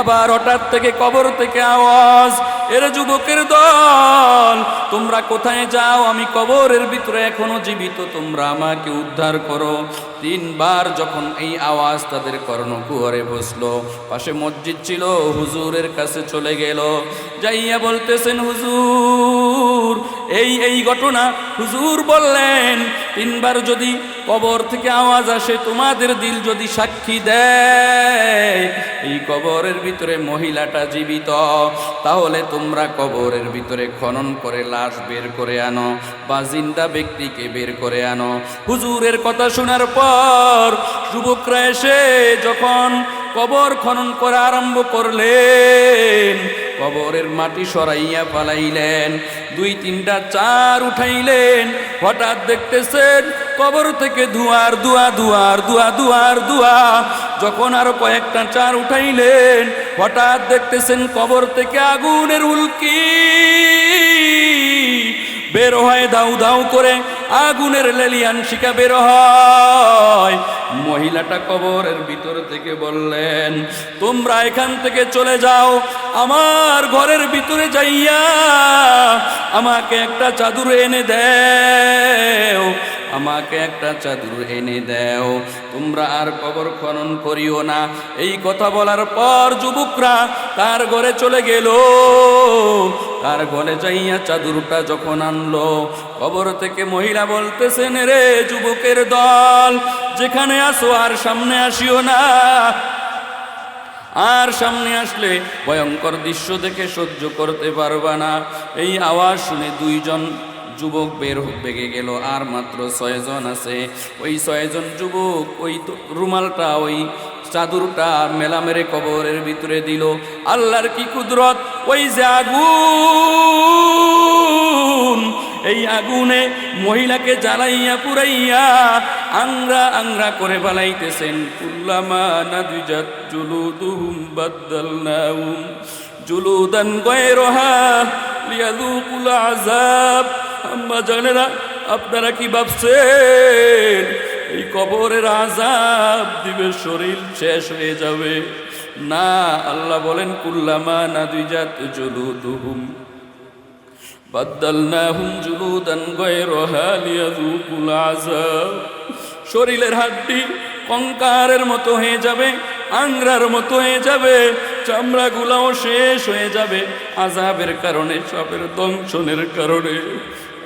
আবার হঠাৎ থেকে কবর থেকে আওয়াজ, এর যুবকের দল তোমরা কোথায় যাও? আমি কবরের ভিতরে এখনো জীবিত, তোমরা আমাকে উদ্ধার করো। তিনবার যখন এই আওয়াজ তাদের কর্ণকুহরে বসলো, পাশে মসজিদ ছিল, হুজুরের কাছে চলে গেল, যাইয়া বলতেছেন হুজুর এই ঘটনা। হুজুর বললেন তিনবার যদি কবর থেকে আওয়াজ আসে, তোমাদের দিল যদি সাক্ষী দেয় এই কবরের ভিতরে মহিলাটা জীবিত, তাহলে তোমরা কবরের ভিতরে খনন করে লাশ বের করে আনো বা জিন্দা ব্যক্তিকে বের করে আনো। হুজুরের কথা শোনার পর যুবকরা এসে যখন কবর খনন করা আরম্ভ করলেন, কবরের মাটি সরাইয়া পালাইলেন, দুই তিনটা চার উঠাইলেন, হঠাৎ দেখতেছেন কবর থেকে ধোঁয়ার ধোঁয়া ধোঁয়ার ধোঁয়া ধোঁয়ার ধোঁয়া। যখন আরো কয়েকটা চার উঠাইলেন, হঠাৎ দেখতেছেন কবর থেকে আগুনের উল্কি বের হয়, দাউ দাউ করে আগুনের লেলিয়ান শিখা বের হয়। মহিলাটা কবরের ভিতর থেকে বললেন, তোমরা এখান থেকে চলে যাও, আমার ঘরের ভিতরে যাইয়া আমাকে একটা চাদর এনে দেও, আমাকে একটা চাদর এনে দেও, তোমরা আর কবর খনন করিও না। এই কথা বলার পর যুবকরা তার ঘরে চলে গেল। তার ঘরে যাইয়া চাদরটা যখন আনলো, কবর থেকে মহিলা বলতেছেন, রে যুবকের দল, যেখানে আসো আর সামনে আসিও না, আর সামনে আসলে ভয়ঙ্কর দৃশ্য দেখে সহ্য করতে পারবা না। এই আওয়াজ শুনে দুইজন যুবক বেগে গেল, আর মাত্র 6 জন আছে। ওই 6 জন যুবক ওই রুমালটা, ওই চাদরটা মেলা মেরে কবরের ভিতরে দিল। আল্লাহর কি কুদরত! ওই যে আগুন, এই আগুনে মহিলাকে জ্বালাইয়া পুরাইয়া আংরা আংরা করে বালাইতেছেন। কুল্লামা নাদিজাত জুলুদুহুম বাদদালনাহুম জুলুদান গায়রাহা লিয়াযুকুল আযাব। আম্মা জানেরা, আপনারা কি ভাবছেন এই কবরের আযাব দিবে শরীর শেষ হয়ে যাবে? না, আল্লাহ বলেন কুল্লামা নাদিজাত জুলুদুহুম বাদদালনাহুম জুলুদান গায়রাহা লিয়াযুকুল আযাব। শরীরের হাড্ডি কঙ্কারের মতো হয়ে যাবে, আংরার মতো হয়ে যাবে, চামড়াগুলাও শেষ হয়ে যাবে আযাবের কারণে, সাপের দংশনের কারণে।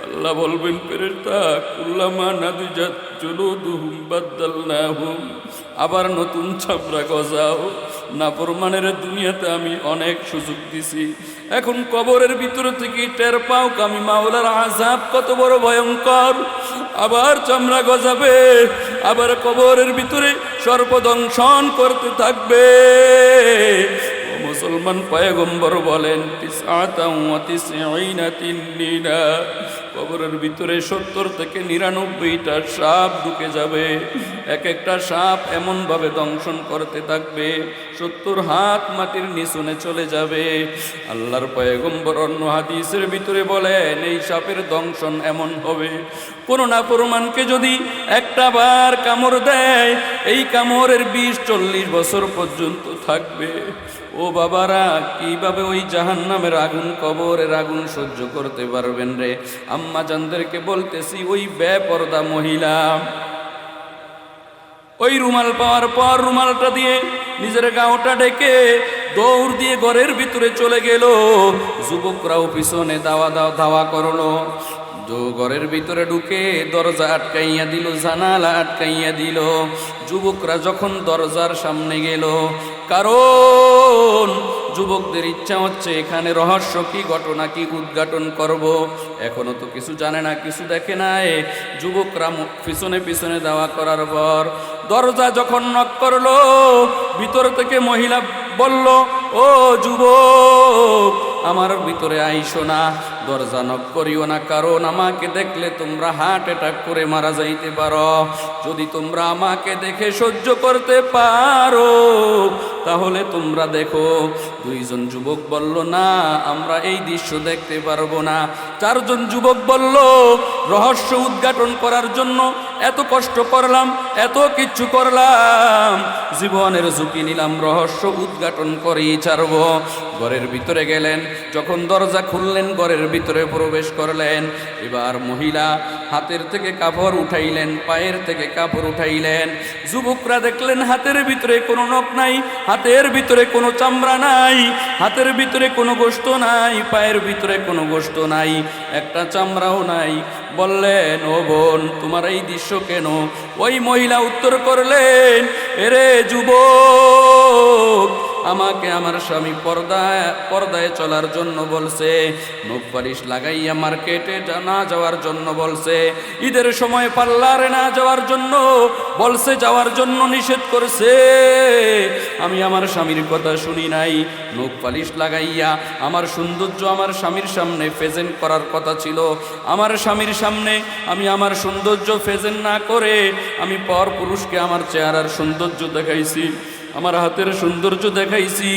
আল্লাহ বলবেন, ফেরেশতা, কুল্লামা নাদিজাত জুলুদুহুম বাদদালনাহুম, আবার নতুন চামড়া গজাও। নাফরমানের দুনিয়াতে আমি অনেক সুযোগ দিছি, এখন কবরের ভিতর থেকে টের পাও আমি মাওলার আযাব কত বড় ভয়ঙ্কর। আবার চামড়া গজাবে, আবার কবরের ভিতরে সর্পদংশন করতে থাকবে। মুসলমান পয়গম্বর বলেন, 99 তিন্নিনা, কবরের ভিতরে 70 থেকে 99টা সাপ ঢুকে যাবে। এক একটা সাপ এমন ভাবে দংশন করতে থাকবে, 70 হাত মাটির নিচুনে চলে যাবে। আল্লাহর পয়গম্বর অন্য হাদিসের ভিতরে বলেন, এই সাপের দংশন এমন হবে, কোন নাফরমানকে যদি একটা বার কামড় দেয়, এই কামড়ের 20-40 বছর পর্যন্ত থাকবে। ও বাবারা, কিভাবে ওই জাহান্নামের আগুন, কবরের আগুন সহ্য করতে পারবেন রে? আম্মা জানদেরকে বলতেছি, ওই বেপরদা মহিলা ওই রুমাল পাওয়ার পর রুমালটা দিয়ে নিজের গাওটা ডেকে দৌড় দিয়ে ঘরের ভিতরে চলে গেল। যুবকরাও পিছনে ধাওয়া করলো। ঘরের ভিতরে ঢুকে দরজা আটকাইয়া দিল, জানালা আটকাইয়া দিল। যুবকরা যখন দরজার সামনে গেল, কারণ যুবকদের ইচ্ছা হচ্ছে এখানে রহস্য কি, ঘটনা কি উদ্ঘাটন করব। এখনো তো কিছু জানে না, কিছু দেখে নাই। যুবকরা পিছনে পিছনে দাওয়া করার পর দরজা যখন নক করলো, ভিতর থেকে মহিলা বলল, ও যুবক, আমার ভিতরে আইসো না, দরজা নক করিও না, কারণ আমাকে দেখলে তোমরা হার্ট অ্যাটাক করে মারা যাইতে পারো। যদি তোমরা আমাকে দেখে সহ্য করতে পারো, তাহলে তোমরা দেখো। দুইজন যুবক বলল, না আমরা এই দৃশ্য দেখতে পারবো না। চারজন যুবক বলল, রহস্য উদ্ঘাটন করার জন্য এত কষ্ট করলাম, এত কিচ্ছু করলাম, জীবনের ঝুঁকি নিলাম, রহস্য উদ্ঘাটন করেই ছাড়ব। ঘরের ভিতরে গেলেন, যখন দরজা খুললেন ঘরের ভিতরে প্রবেশ করলেন। এবার মহিলা হাতের থেকে কাপড় উঠাইলেন, পায়ের থেকে কাপড় উঠাইলেন। যুবকরা দেখলেন হাতের ভিতরে কোনো নখ নাই, হাতের ভিতরে কোনো চামড়া নাই, হাতের ভিতরে কোনো গোশত নাই, পায়ের ভিতরে কোনো গোশত নাই, একটা চামড়াও নাই। বললেন, ও বোন তোমার এই দৃশ্য কেন? ওই মহিলা উত্তর করলেন, এরে যুবক, আমাকে আমার স্বামী পর্দায় চলার জন্য বলছে, নখ পালিশ লাগাইয়া মার্কেটে না যাওয়ার জন্য বলছে, ঈদের সময় পার্লারে না যাওয়ার জন্য বলছে, যাওয়ার জন্য নিষেধ করছে। আমি আমার স্বামীর কথা শুনি নাই। নখ পালিশ লাগাইয়া আমার সৌন্দর্য আমার স্বামীর সামনে প্রেজেন্ট করার কথা ছিল, আমার স্বামীর সামনে আমি আমার সৌন্দর্য প্রেজেন্ট না করে আমি পর পুরুষকে আমার চেহারার সৌন্দর্য দেখাইছি, আমার হাতের সৌন্দর্য দেখাইছি,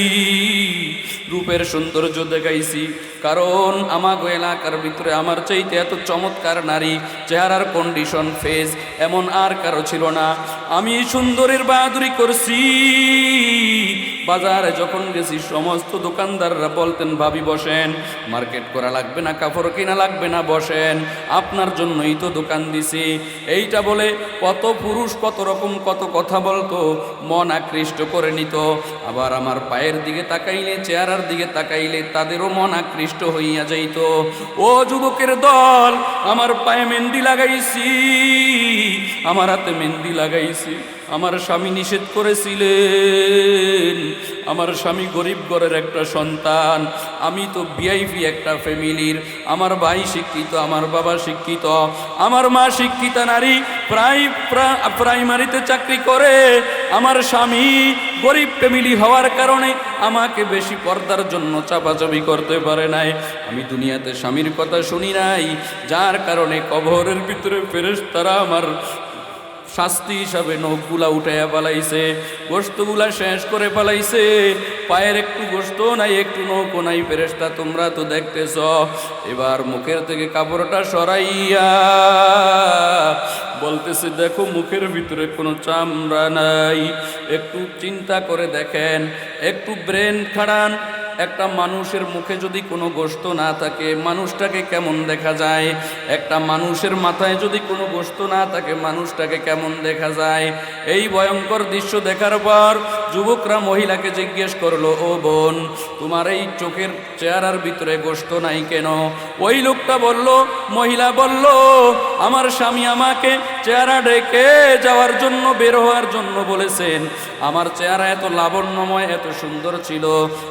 রূপের সৌন্দর্য দেখাইছি। কারণ আমাগো এলাকার ভিতরে আমার চাইতে এত চমৎকার নারী, চেহারার কন্ডিশন ফেস এমন আর কারো ছিল না। আমি সুন্দরের বাহাদুরি করছি। বাজারে যখন গেছি সমস্ত দোকানদাররা বলতেন, ভাবি বসেন, মার্কেট করা লাগবে না, কাপড় কিনা লাগবে না, বসেন, আপনার জন্যই তো দোকান দিছি। এইটা বলে কত পুরুষ কত রকম কত কথা বলতো, মন আকৃষ্ট করে নিত। আবার আমার পায়ের দিকে তাকাইলে, চেহারার দিকে তাকাইলে তাদেরও মন আকৃষ্ট হইয়া যাইত। ও যুবকের দল, আমার পায়ে মেহেন্দি লাগাইছি, আমার হাতে মেহেন্দি লাগাইছি। আমার স্বামী নিষেধ করেছিলেন, আমার স্বামী গরিব ঘরের একটা সন্তান, আমি তো ভিআইপি একটা ফ্যামিলির, আমার ভাই শিক্ষিত, আমার বাবা শিক্ষিত, আমার মা শিক্ষিতা নারী, প্রাইমারিতে চাকরি করে। আমার স্বামী গরিব ফ্যামিলি হওয়ার কারণে আমাকে বেশি পর্দার জন্য চাপাচাপি করতে পারে নাই। আমি দুনিয়াতে স্বামীর কথা শুনি নাই, যার কারণে কবরের ভিতরে ফেরেশতারা আমার শাস্তি হিসাবে নখগুলা উঠাইয়া পালাইছে, গোশতগুলা শেষ করে পালাইছে। পায়ের একটু গোশত নাই, একটু নখও নাই। ফেরেশতা তোমরা তো দেখতেছ। এবার মুখের থেকে কাপড়টা সরাইয়া বলতেছে, দেখো মুখের ভিতরে কোনো চামড়া নাই। একটু চিন্তা করে দেখেন, একটু ব্রেন খাড়ান, একটা মানুষের মুখে যদি কোনো গোশত না থাকে মানুষটাকে কেমন দেখা যায়? একটা মানুষের মাথায় যদি কোনো গোশত না থাকে মানুষটাকে কেমন দেখা যায়? এই ভয়ঙ্কর দৃশ্য দেখার পর যুবকরা মহিলাকে জিজ্ঞেস করলো, ও বোন তোমার এই চোখের চেহারার ভিতরে গোশত নাই কেন? ওই লোকটা বলল, মহিলা বলল, আমার স্বামী আমাকে চেহারা ঢেকে যাওয়ার জন্য, বের হওয়ার জন্য বলেছেন। আমার চেহারা এত লাবণ্যময়, এত সুন্দর ছিল,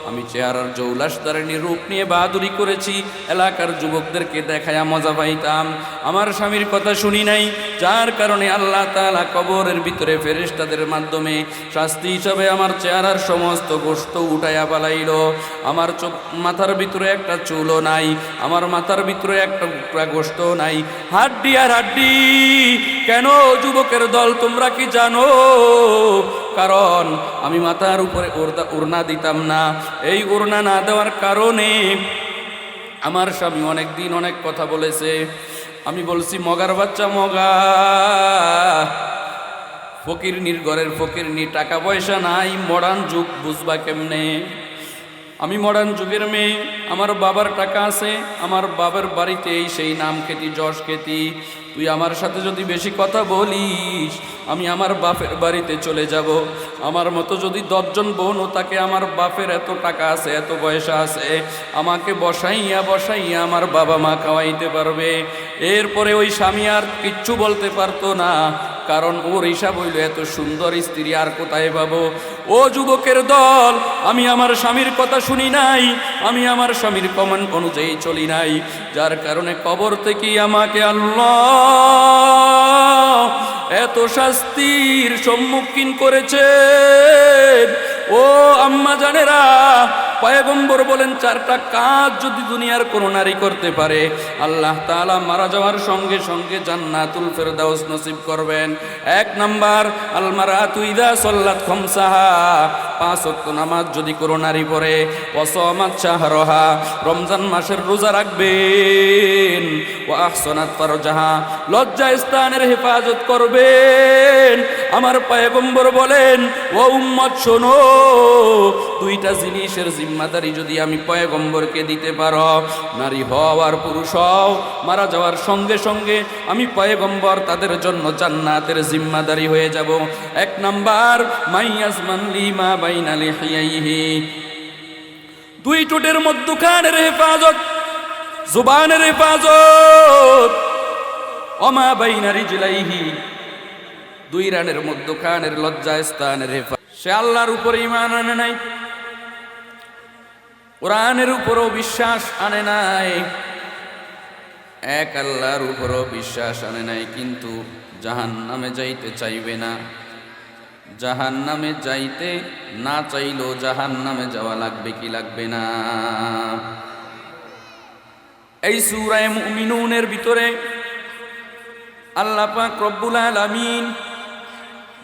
আমি চেহারার জৌলাসদারিণী রূপ নিয়ে বাহাদুরি করেছি, এলাকার যুবকদেরকে দেখায়া মজা পাইতাম। আমার স্বামীর কথা শুনি নাই, যার কারণে আল্লাহ তাআলা কবরের ভিতরে ফেরেশতাদের মাধ্যমে শাস্তি হিসাবে আমার চেহারার সমস্ত গোশত উঠাইয়া পালাইল। আমার চোখ মাথার ভিতরে একটা চুলও নাই, আমার মাথার ভিতরে একটা টুকরা গোশত নাই, হাড্ডি আর হাড্ডি। কেন যুবকের দল তোমরা কি জানো? কারণ আমি মাথার উপরে ওড়না দিতাম না। এই ওড়না না দেওয়ার কারণে আমার স্বামী অনেক দিন অনেক কথা বলেছে। আমি বলছি, মগার বাচ্চা মগা, ফকিরনির ঘরের ফকিরনি, টাকা পয়সা নাই, মডার্ন যুগ বুঝবা কেমনে? আমি মডার্ন যুগের মেয়ে, আমার বাবার টাকা আছে, আমার বাবার বাড়িতে এই সেই নাম খ্যাতি যশ খ্যাতি। তুই আমার সাথে যদি বেশি কথা বলিস আমি আমার বাপের বাড়িতে চলে যাব। আমার মতো যদি 10 জন বোনও তাকে, আমার বাপের এত টাকা আছে, এত পয়সা আছে, আমাকে বসাইয়া বসাইয়া আমার বাবা মা খাওয়াইতে পারবে। এরপরে ওই স্বামী আর কিচ্ছু বলতে পারতো না, কারণ ওর হিসাব হইল এত সুন্দর স্ত্রী আর কোথায় পাবো? ও যুবকের দল, আমি আমার স্বামীর কথা শুনি নাই, আমি আমার স্বামীর কমান্ড অনুযায়ী চলি নাই, যার কারণে কবর থেকে আমাকে আল্লাহ এত শাস্তির সম্মুখীন করেছে। ও আম্মা জানেরা, পয়গম্বর বলেন 4টা কাজ যদি দুনিয়ার কোন নারী করতে পারে আল্লাহ তাআলা মারা যাওয়ার সঙ্গে সঙ্গে জান্নাতুল ফেরদাউস নসিব করবেন। 1 নাম্বার, আল মারাতু ইযা সাল্লাত খামসাহা, 5 ওয়াক্ত নামাজ যদি কোন নারী পড়ে, ওয়াসামাত শাহরাহা, রমজান মাসের রোজা রাখবেন, ওয়া আহসানাত ফারজাহা, লজ্জা স্থানের হেফাজত করবেন। আমার পয়গম্বর বলেন, ও উম্মত শোনো, 2টা জিনিসের জিম্মাদারি যদি আমি পয়গম্বরকে দিতে পারো, নারী হও আর পুরুষ হও, মারা যাওয়ার সঙ্গে সঙ্গে আমি পয়গম্বর তাদের জন্য জান্নাতের জিম্মাদারি হয়ে যাব। 1 নাম্বার, মাইয়াজমান লিমা বাইনা লিহিয়াইহি, 2 ঠোঁটের মধ্যখানের হেফাজত, জুবানের হেফাজত, ওমা বাইনা রিজলাইহি, 2 রানের মধ্যখানের লজ্জা স্থানের হেফাজত। সে আল্লাহর উপর ঈমান আনে নাই, কোরআনের উপরও বিশ্বাস আনে নাই, এক আল্লাহর উপরও বিশ্বাস আনে নাই, কিন্তু জাহান্নামে যাইতে চাইবে না। জাহান্নামে যাইতে না চাইলেও জাহান্নামে যাওয়া লাগবে কি লাগবে না? এই সূরা মুমিনুনের ভিতরে আল্লাহ পাক রব্বুল আলামিন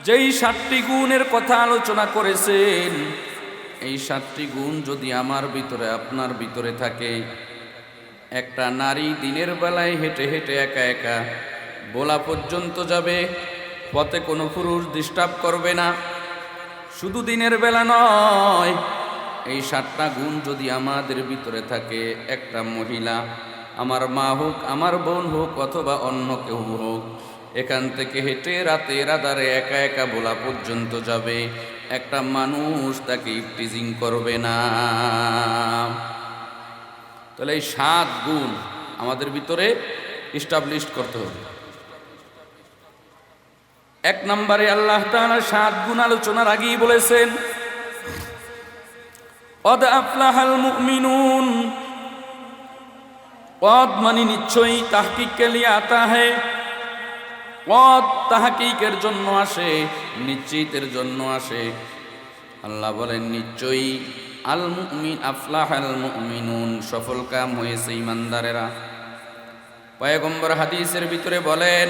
যেই 7টি গুণের কথা আলোচনা করেছেন, এই 7টি গুণ যদি আমার ভিতরে আপনার ভিতরে থাকে, একটা নারী দিনের বেলায় হেঁটে হেঁটে একা একা বোলা পর্যন্ত যাবে, পথে কোনো পুরুষ ডিস্টার্ব করবে না। শুধু দিনের বেলা নয়, এই 7টা গুণ যদি আমাদের ভিতরে থাকে, একটা মহিলা, আমার মা হোক, আমার বোন হোক, অথবা অন্য কেউ হোক, এখান থেকে হেঁটে রাতের আধারে একা একা বোলা পর্যন্ত যাবে, একটা মানুষ তাকে ইফটিজিং করবে না। তাহলে এই 7 গুণ আমাদের ভিতরে ইস্টাবলিশ করতে হবে। 1 নম্বরে আল্লাহ তাআলা 7 গুণ আলোচনার আগেই বলেছেন, কদ আফলাহাল মুমিনুন, কদ মানে নিশ্চয়ই, তাহকিক কে লিয়ে আতা হ্যায়, কদ তাহকিকের জন্য আসে, নিশ্চিতের জন্য আসে। আল্লাহ বলেন নিশ্চয়ই, আল মুমিন আফলাহাল মুমিনুন, সফল কাম হয়েছে ইমানদারেরা। পয়গম্বর হাদিসের ভিতরে বলেন,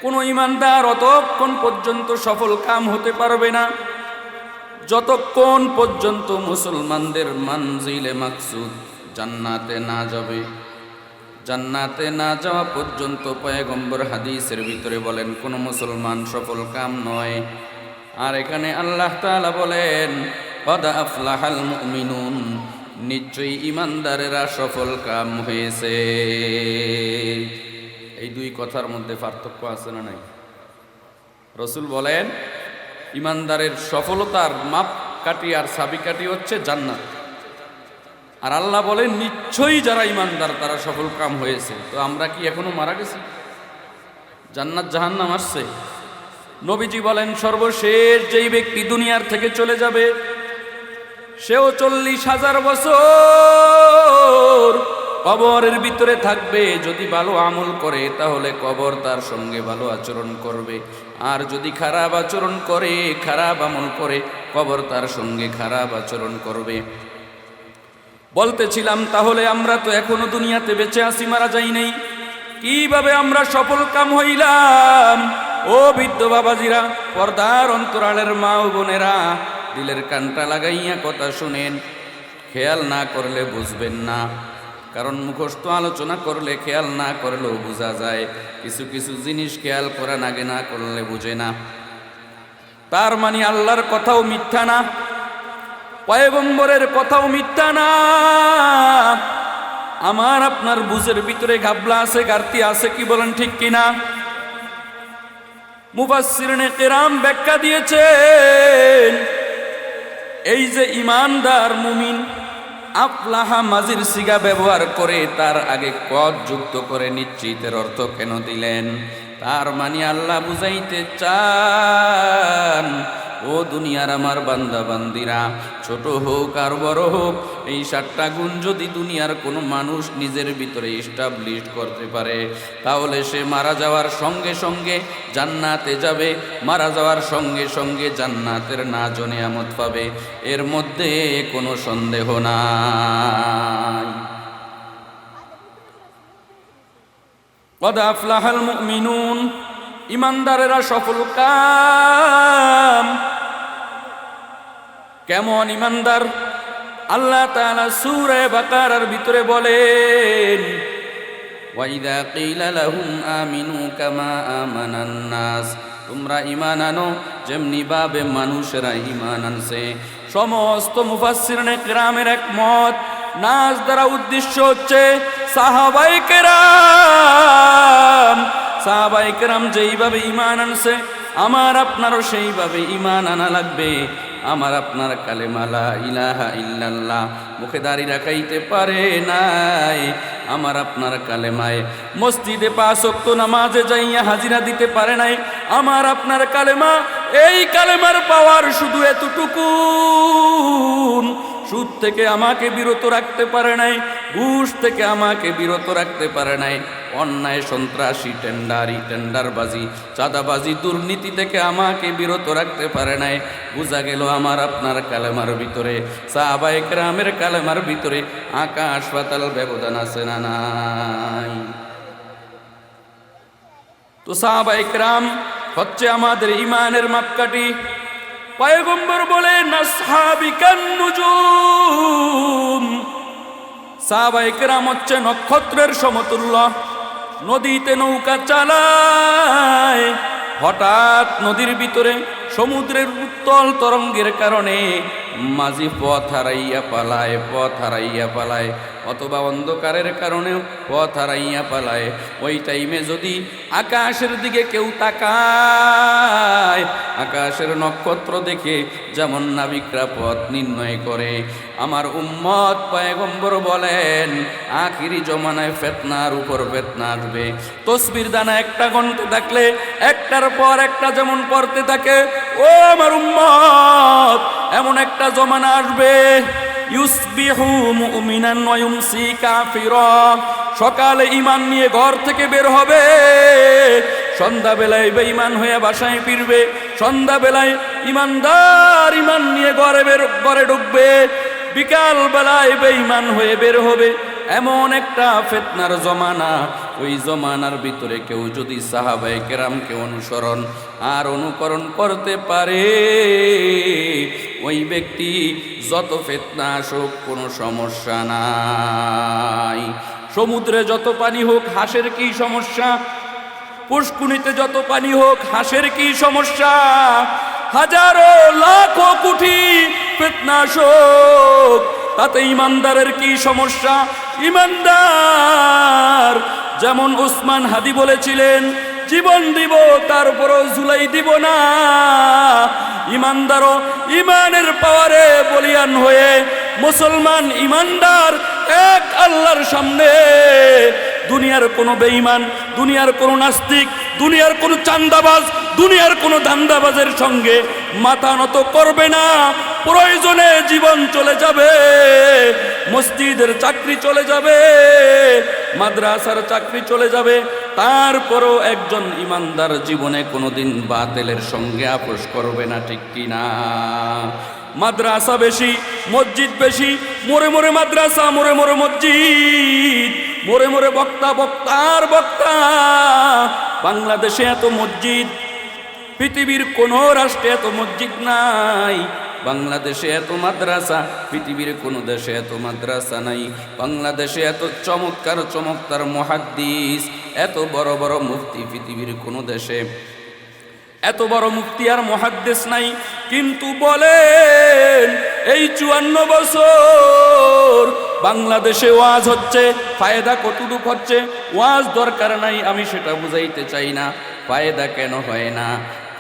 কোন ইমানদার অতক্ষণ পর্যন্ত সফল কাম হতে পারবে না যতক্ষণ পর্যন্ত মুসলমানদের মানজিলে মাকসুদ জান্নাতে না যাবে। জান্নাতে না যাওয়া পর্যন্ত পয়গম্বর হাদিসের ভিতরে বলেন কোন মুসলমান সফল কাম নয়। আর এখানে আল্লাহ তাআলা বলেন, কদ আফলাহাল মুমিনুন, নিশ্চয়ই ইমানদারেরা সফল কাম হয়েছে। এই 2 কথার মধ্যে পার্থক্য আছে না নাই? রাসূল বলেন ইমানদারের সফলতার মাপ কাঠি আর চাবিকাঠি হচ্ছে জান্নাত, আর আল্লাহ বলেন নিশ্চয়ই যারা ইমানদার তারা সফল কাম হয়েছে। তো আমরা কি এখনো মারা গেছি? জান্নাত জাহান্নাম আসছে? নবীজি বলেন সর্বশেষ যেই ব্যক্তি দুনিয়ার থেকে চলে যাবে সেও 40,000 বছর কবরের ভিতরে থাকবে। যদি ভালো আমল করে তাহলে কবর তার সঙ্গে ভালো আচরণ করবে, আর যদি খারাপ আচরণ করে, খারাপ আমল করে, কবর তার সঙ্গে খারাপ আচরণ করবে। বলতেছিলাম তাহলে আমরা তো এখনো দুনিয়াতে বেঁচে আছি, মারা যাই নাই, কিভাবে আমরা সফল কাম হইলাম? ও বৃদ্ধ বাবাজিরা, পর্দার অন্তরালের মা ও বোনেরা, দিলের কানটা লাগাইয়া কথা শুনেন, খেয়াল না করলে বুঝবেন না। কারণ মুখস্থ আলোচনা করলে খেয়াল না করলেও বোঝা যায়, কিছু কিছু জিনিস খেয়াল করা নাগে, না করলে বুঝে না। তার মানে আল্লাহর কথাও মিথ্যা না, পয়গম্বরের কথাও মিথ্যা না। আমার আপনার বুঝের ভিতরে ঘাবলা আছে, ঘাটতি আছে, কি বলেন ঠিক কিনা? মুফাসসিরিনে কিরাম ব্যাখ্যা দিয়েছেন, এই যে ইমানদার মুমিন, আফলাহা মাজির সিগা ব্যবহার করে তার আগে কদ যুক্ত করে নিশ্চিতের অর্থ কেন দিলেন? তার মানে আল্লাহ বুঝাইতে চান ও দুনিয়ার আমার বান্দা বান্দিরা, ছোট হোক আর বড় হোক, এই 7টা গুণ যদি দুনিয়ার কোনো মানুষ নিজের ভিতরে এস্টাবলিশ করতে পারে, তাহলে সে মারা যাওয়ার সঙ্গে সঙ্গে জান্নাতে যাবে, মারা যাওয়ার সঙ্গে সঙ্গে জান্নাতের নাজ ও নিয়ামত পাবে, এর মধ্যে কোনো সন্দেহ নাই। কদ আফলাহাল মুমিনুন, ইমানদারেরা সফল কাম। কেমন ইমানদার? আল্লাহ তাআলা সূরা বাকারার ভিতরে বলেন, ওয়াইদা কিলা লাহুম আমিনু কামা আমানান নাস, তোমরা ঈমান আনো যেমনি ভাবে মানুষেরা ঈমান আনছে। সমস্ত মুফাসসিরিনে কিরামের একমত, নাস দ্বারা উদ্দেশ্য হচ্ছে সাহাবায়ে কেরাম। সাহাবায়ে কেরাম যেইভাবে ঈমান আনছে, আমার আপনারও সেইভাবে ঈমান আনা লাগবে। আমার আপনার কালেমা লা ইলাহা ইল্লাল্লাহ মুখে দাঁড়িয়ে রাখাইতে পারে নাই, আমার আপনার কালেমায় মসজিদে 5 ওয়াক্ত নামাজে যাইয়া হাজিরা দিতে পারে নাই, আমার আপনার কালেমা, এই কালেমার পাওয়ার শুধু এতটুকু, সুদ থেকে আমাকে বিরত রাখতে পারে নাই, ঘুষ থেকে আমাকে বিরত রাখতে পারে নাই, অন্যায় সন্ত্রাসী টেন্ডারবাজি চাঁদাবাজি দুর্নীতি থেকে আমাকে বিরত রাখতে পারে নাই। বোঝা গেল আমার আপনার কালেমার ভিতরে, সাহাবায়ে কেরামের কালেমার ভিতরে আকাশ পাতাল ব্যবধান আছে না নাই? তো সাহাবায়ে কেরাম হচ্ছে আমাদের ঈমানের মাপকাঠি। পয়গম্বর বলেন আসহাবিকান নুজুম, সাহাবায়ে কেরাম হচ্ছে নক্ষত্রের সমতুল্য। নদীতে নৌকা চালায়, হঠাৎ নদীর ভিতরে সমুদ্রের উত্তাল তরঙ্গের কারণে মাঝি পথ হারাইয়া পালায়, অথবা অন্ধকারের কারণেও পথ হারাইয়া পালায়। ওই টাইমে যদি আকাশের দিকে কেউ তাকায়, আকাশের নক্ষত্র দেখে যেমন নাবিকরা পথ নির্ণয় করে, আমার উম্মত পয়গম্বর বলেন আখিরি জমানায় ফিতনার উপর ফিতনা আসবে। তসবির দানা একটা গণতে থাকলে একটার পর একটা যেমন পড়তে থাকে, ও আমার উম্মত, এমন একটা জমানা আসবে, ইউসবিহু মুমিনান ওয়া ইউমসি কাফিরা, সকালে ঈমান নিয়ে ঘর থেকে বের হবে, সন্ধ্যাবেলায় বেঈমান হয়ে বাসায় ফিরবে, সন্ধ্যাবেলায় ঈমানদার ঈমান নিয়ে ঘরে ঢুকবে, বিকাল বেলায় বেঈমান হয়ে বের হবে। এমন একটা ফিতনার জমানা, ওই জমানার ভিতরে কেউ যদি সাহাবায়ে কেরামকে অনুসরণ আর অনুকরণ করতে পারে, ওই ব্যক্তি যত ফিতনা আসুক কোনো সমস্যা নাই। সমুদ্রে যত পানি হোক হাঁসের কি সমস্যা? পুষ্কুনিতে যত পানি হোক হাঁসের কি সমস্যা? হাজারো লাখো কোটি ফিতনা আসুক, তাতে ইমানদারের কি সমস্যা? ইমানদার যেমন উসমান হাদি বলেছিলেন, জীবন দিব তারপরও জুলাই দিব না। ইমানদারও ইমানের পাওয়ারে বলিয়ান হয়ে মুসলমান ইমানদার এক আল্লাহর সামনে দুনিয়ার কোনো বেঈমান, দুনিয়ার কোনো নাস্তিক, দুনিয়ার কোনো চান্দাবাজ, দুনিয়ার কোনো ধান্দাবাজের সঙ্গে মাথা নত করবে না। প্রয়োজনে জীবন চলে যাবে, মসজিদের চাকরি চলে যাবে, মাদ্রাসার চাকরি চলে যাবে, তারপরও একজন ইমানদার জীবনে কোনোদিন বাতিলের সঙ্গে আপোষ করবে না, ঠিক কিনা? মাদ্রাসা বেশি, মসজিদ বেশি, মোড়ে মোড়ে মাদ্রাসা, মোড়ে মোড়ে মসজিদ, মোড়ে মোড়ে বক্তা, বক্তার বক্তা। বাংলাদেশে এত মসজিদ, পৃথিবীর কোনো রাষ্ট্রে এত মসজিদ নাই। বাংলাদেশে এত মাদ্রাসা, পৃথিবীর কোনো দেশে এত মাদ্রাসা নাই। বাংলাদেশে এত চমৎকার চমৎকার মুহাদ্দিস, এত বড় বড় মুফতি, পৃথিবীর কোনো দেশে এত বড় মুফতি আর মুহাদ্দিস নাই। কিন্তু বলেন এই 54 বছর বাংলাদেশে ওয়াজ হচ্ছে, ফায়দা কতটুকু হচ্ছে? ওয়াজ দরকার নাই, আমি সেটা বুঝাইতে চাই না। ফায়দা কেন হয় না?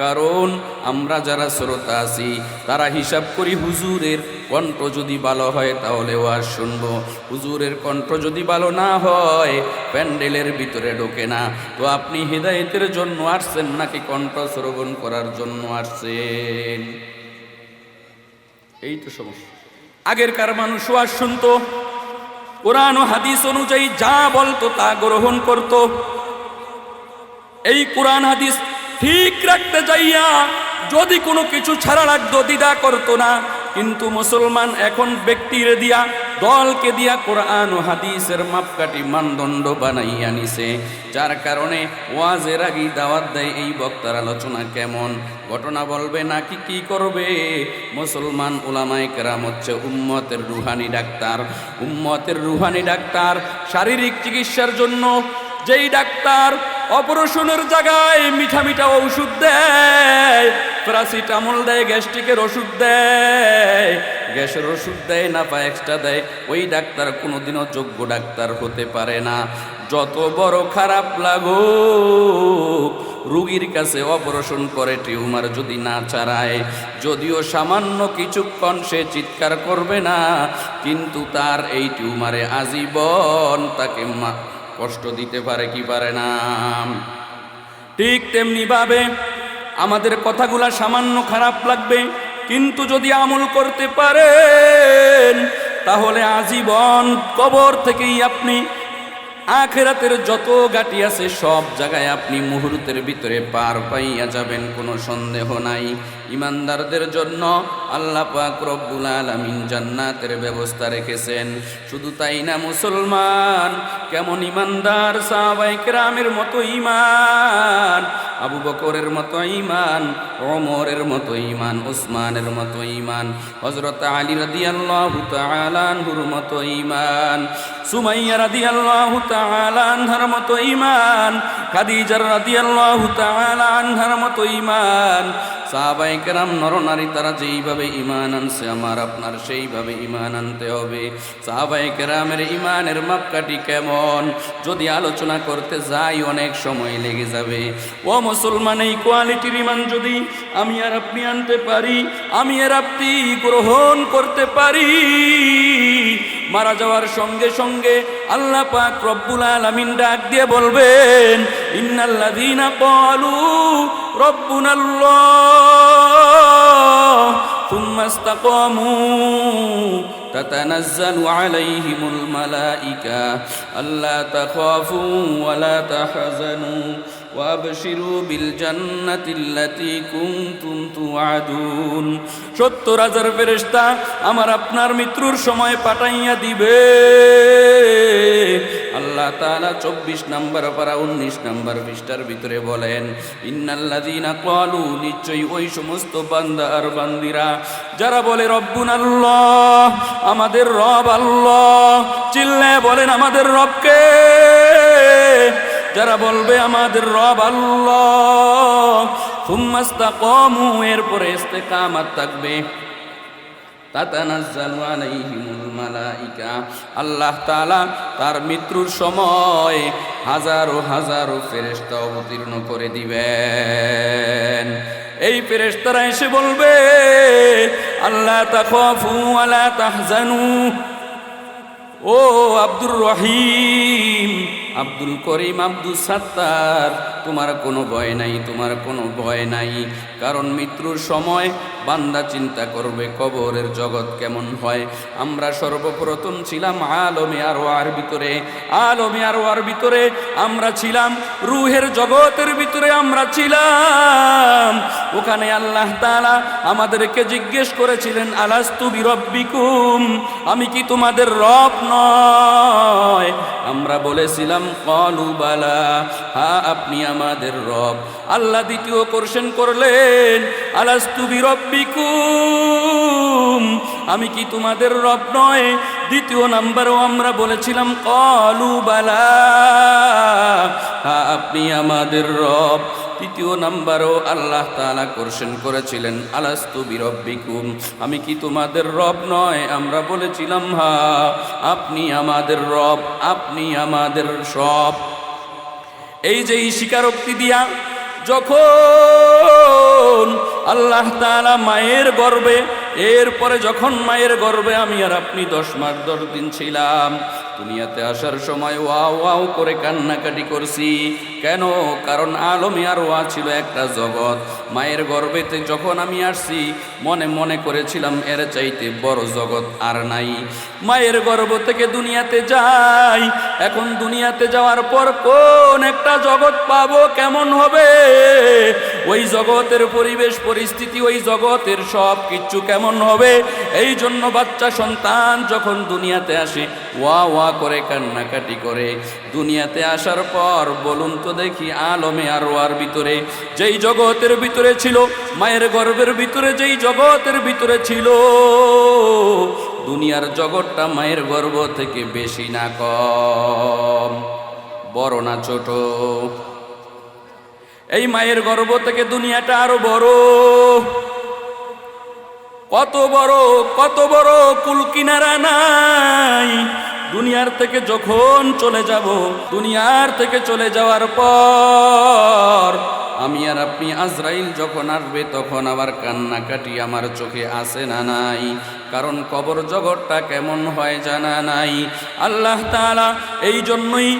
কারণ আমরা যারা শ্রোতা আছি তারা হিসাব করি হুজুরের কণ্ঠ যদি ভালো হয় তাহলে ওয়াজ শুনবো, হুজুরের কণ্ঠ যদি ভালো না হয় প্যান্ডেলের ভিতরে ঢোকে না। তো আপনি হিদায়াতের জন্য আসছেন নাকি কণ্ঠ শ্রবণ করার জন্য আসছেন? এই তো সমস্যা। আগেরকার মানুষ ওয়াজ শুনতো, কোরআন ও হাদিস অনুযায়ী যা বলতো তা গ্রহণ করত। এই কোরআন হাদিস ঠিক রাখতে যাইয়া যদি কোনো কিছু ছাড়া লাগতো দ্বিধা করতো না। কিন্তু মুসলমান এখন ব্যক্তির দিয়া, দলকে দিয়া কোরআন ও হাদিসের মাপকাঠি মানদণ্ড বানাইয়া নিছে, যার কারণে ওয়াজের আগেই দাওয়াত দেয় এই বক্তার আলোচনা কেমন, ঘটনা বলবে নাকি কি করবে। মুসলমান উলামায়ে কেরাম হচ্ছে উম্মতের রুহানি ডাক্তার। উম্মতের রুহানি ডাক্তার শারীরিক চিকিৎসার জন্য যেই ডাক্তার অপারেশনের জায়গায় মিঠা মিঠা ওষুধ দেয়, প্যারাসিটামল দেয়, গ্যাস্ট্রিকের ওষুধ দেয়, গ্যাসের ওষুধ দেয়, নাপা এক্সট্রা দেয়, ওই ডাক্তার কোনোদিনও যোগ্য ডাক্তার হতে পারে না। যত বড় খারাপ লাগুক রুগীর কাছে অপারেশন করে টিউমার যদি না ছাড়ায়, যদিও সামান্য কিছুক্ষণ সে চিৎকার করবে না, কিন্তু তার এই টিউমারে আজীবন তাকে কষ্ট দিতে পারে কি পারে না। ঠিক তেমনি ভাবে আমাদের কথাগুলা সামান্য খারাপ লাগবে, কিন্তু যদি আমল করতে পারেন তাহলে আজীবন কবর থেকেই আপনি আখিরাতের যত গাটি আছে সব জায়গায় আপনি মুহূর্তের ভিতরে পার পাইয়া যাবেন, কোনো সন্দেহ নাই। ইমানদারদের জন্য আল্লাহ পাক রব্বুল আলামিন জান্নাতের ব্যবস্থা রেখেছেন। শুধু তাই না, মুসলমান কেমন ইমানদার, সাহাবায়ে কেরামের মতো ঈমান, আবু বকরের মতো ঈমান, ওমরের মতো ঈমান, উসমানের মতো ঈমান, হযরত আলী রাদিয়াল্লাহু তাআলা আনহুর মতো ঈমান, সুমাইয়া রাদিয়াল্লাহু তাআলা আনহার মতো ঈমান, খাদিজা রাদিয়াল্লাহু তাআলা আনহার মতো ঈমান। সাহাবায়ে কেরাম নরনারী তারা যেইভাবে ঈমান আনছে, আমার আপনার সেইভাবে ঈমান আনতে হবে। সাহাবায়ে কেরামের ঈমানের মাপকাঠি কেমন যদি আলোচনা করতে যাই অনেক সময় লেগে যাবে। ও মুসলমান, এই কোয়ালিটির ঈমান যদি আমি আর আপনি আনতে পারি, আমি আর আপনি গ্রহণ করতে পারি, মারা যাওয়ার সঙ্গে সঙ্গে আল্লাহ পাক রব্বুল আলামিন ডাক দিয়ে বলবেন, ইন্নাল্লাযীনা ক্বালু রব্বুনাল্লাহ সুম্মা ইসতাকামু তাতানাজ্জালু আলাইহিমুল মালাইকা আল্লা তাখাফু ওয়া লা তাহজানু ওয়াবশিরু বিল জান্নাতিল্লাতী কুনতুম তুআদুন। ৭০,০০০ ফেরেশতা আমার আপনার মৃত্যুর সময় পাঠাইয়া দিবে। আল্লাহ তাআলা ২৪ নম্বর পারা ১৯ নম্বর পৃষ্ঠার ভিতরে বলেন, ইন্নাল্লাযীনা ক্বালু, নিশ্চয়ই ওই সমস্ত বান্দা আর বান্দিরা যারা বলে রব্বুনাল্লাহ, আমাদের রব আল্লাহ, চিল্লায়ে বলেন আমাদের রবকে। যারা বলবে আমাদের রব আল্লাহ, সুম্মা ইসতাকামু, এরপরে ইস্তেকামাত থাকবে, তাতানাজ্জালু আলাইহিমুল মালাইকা, আল্লাহ তাআলা তার মৃত্যুর সময় হাজারো হাজারো ফেরেশতা অবতীর্ণ করে দিবেন। এই ফেরেশতারা এসে বলবে, আল্লাহ তাখাফু ওয়া লা তাহজানু, ও আব্দুর রহিম, আব্দুল করিম, আব্দুল সাত্তার, তোমার কোনো ভয় নাই, তোমার কোনো ভয় নাই। কারণ মৃত্যুর সময় বান্দা চিন্তা করবে কবরের জগৎ কেমন হয়। আমরা সর্বপ্রথম ছিলাম আলমে আরওয়ার ভিতরে, আলমে আরওয়ার ভিতরে আমরা ছিলাম, রুহের জগতের ভিতরে আমরা ছিলাম। ওখানে আল্লাহ তাআলা আমাদেরকে জিজ্ঞেস করেছিলেন, আলাস্তু বিরব্বিকুম, আমি কি তোমাদের রব নয়? আমরা বলেছিলাম ক্বালু বালা, হ্যাঁ আপনি আমাদের রব। আল্লাহ দ্বিতীয় কোশ্চেন করলেন, আলাস্তু বিরব্বিকুম, আমি কি তোমাদের রব নয়? দ্বিতীয় নাম্বারও আমরা বলেছিলাম ক্বালু বালা, হ্যাঁ আপনি আমাদের রব। তৃতীয় নাম্বারও আল্লাহ তাআলা কোশ্চেন করেছিলেন, আলাস্তু বিরব্বিকুম, আমি কি তোমাদের রব নয়? আমরা বলেছিলাম হ্যাঁ আপনি আমাদের রব, আপনি আমাদের সব। এই যে এই স্বীকারোক্তি দিয়া যখন আল্লাহ তাআলা মায়ের গর্ভে, এরপরে যখন মায়ের গর্ভে আমি আর আপনি 10 মাস 10 দিন ছিলাম, দুনিয়াতে আসার সময় ওয়াও ওয়াও করে কান্নাকাটি করছি। কেন? কারণ আলমে আর ওয়া ছিল একটা জগৎ। মায়ের গর্ভেতে যখন আমি আসছি, মনে মনে করেছিলাম এর চাইতে বড় জগৎ আর নাই। মায়ের গর্ভ থেকে দুনিয়াতে যাই, এখন দুনিয়াতে যাওয়ার পর কোন একটা জগৎ পাবো, কেমন হবে ওই জগতের পরিবেশ পরিস্থিতি, ওই জগতের সব কিছু কেমন হবে। এই জন্য বাচ্চা সন্তান যখন দুনিয়াতে আসে ওয়া ওয়া করে কান্নাকাটি করে। দুনিয়াতে আসার পর বলুন তো দেখি, আলমে আর ওয়ার ভিতরে যেই জগতের ভিতরে ছিল, মায়ের গর্ভের ভিতরে যেই জগতের ভিতরে ছিল, দুনিয়ার জগৎটা মায়ের গর্ভ থেকে বেশি না কম, বড় না ছোট? এই মায়ের গর্ভ থেকে দুনিয়াটা আরো বড়। কত বড়, কত বড়, কুল কিনারা নাই। দুনিয়ার থেকে যখন চলে যাব, দুনিয়ার থেকে চলে যাওয়ার পর আমি আর আপনি আজরাইল যখন আসবে, তখন আবার কান্নাকাটি আমার চোখে আসে না নাই? কারণ কবর জগৎটা কেমন হয় জানা নাই। আল্লাহ তাআলা এই জন্যই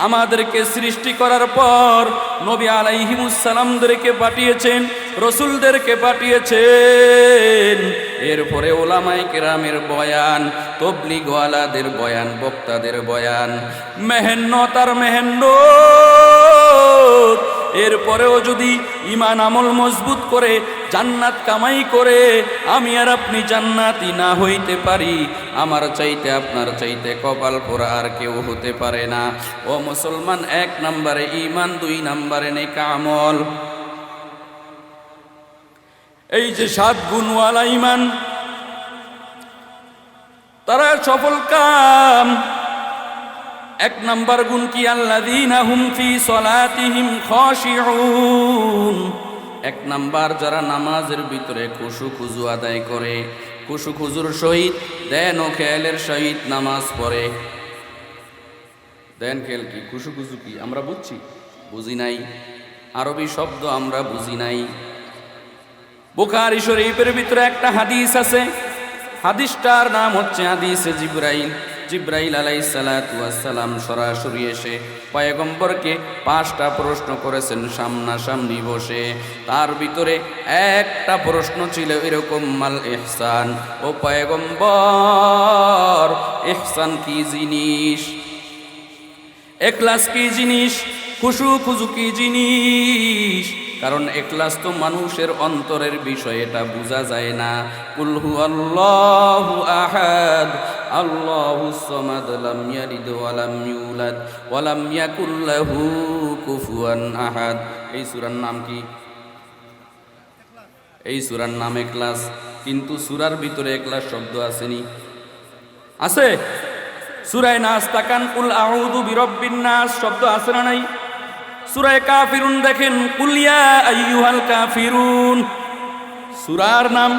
আমাদেরকে সৃষ্টি করার পর নবী আলাইহিমুসসালামদেরকে পাঠিয়েছেন, রসুলদেরকে পাঠিয়েছেন। এরপরে ওলামায়ে কেরামের বয়ান, তবলিগওয়ালাদের বয়ান, বক্তাদের বয়ান, মেহনত আর মেহনত। এরপরেও যদি ঈমান আমল মজবুত করে জান্নাত কামাই করে আমি আর আপনি জান্নাতি না হইতে পারি, আমার চাইতে আপনার চাইতে কপাল পোড়া আর কেউ হতে পারে না। ও মুসলমান, 1 নম্বরে ঈমান, 2 নম্বরে নেক আমল। এই যে 7 গুণওয়ালা ঈমান, তারা সফল কাম। 1 নম্বর গুণ কি? আল্লাযীনা হুম ফি সলাতিহিম খাশিউন। 1 নম্বর, যারা নামাজের ভিতরে খুশু খুজু আদায় করে, খুশু খুজুর সহিত, দেন ও খেয়ালের সহিত নামাজ পড়ে। দেন খেয়াল কি, খুশু খুজু কি আমরা বুঝছি? বুঝি নাই। আরবি শব্দ আমরা বুঝি নাই। বুখারী শরীফের ভিতরে একটা হাদিস আছে, হাদিসটার নাম হচ্ছে হাদিসে জিবরাইল। জিবরাইল আলাইহিস সালাতু ওয়াস সালাম সরাসরি এসে পয়গম্বরকে 5টা প্রশ্ন করেছেন সামনাসামনি বসে। তার ভিতরে একটা প্রশ্ন ছিল এরকম, মাল ইহসান, ও পয়গম্বর ইহসান কি জিনিস, ইখলাস কি জিনিস, খুশু খুজু কি জিনিস? কারণ ইখলাস তো মানুষের অন্তরের বিষয়, এটা বোঝা যায় না। কুল হুয়াল্লাহু আহাদ আল্লাহুস সামাদ লাম ইয়ালিদ ওয়া লাম ইউলাদ ওয়া লাম ইয়াকুল লাহু কুফুয়ান আহাদ। এই সূরার নাম কি? এই সূরার নাম ইখলাস। কিন্তু সূরার ভিতরে ইখলাস শব্দ আসেনি? আছে? সূরায়ে নাস তাকান, কুল আউযু বিরাব্বিন নাস শব্দ আছে না নাই? সূরায়ে কাফিরুন দেখেন, কুল ইয়া আইয়ুহাল কাফিরুন। সূরার নাম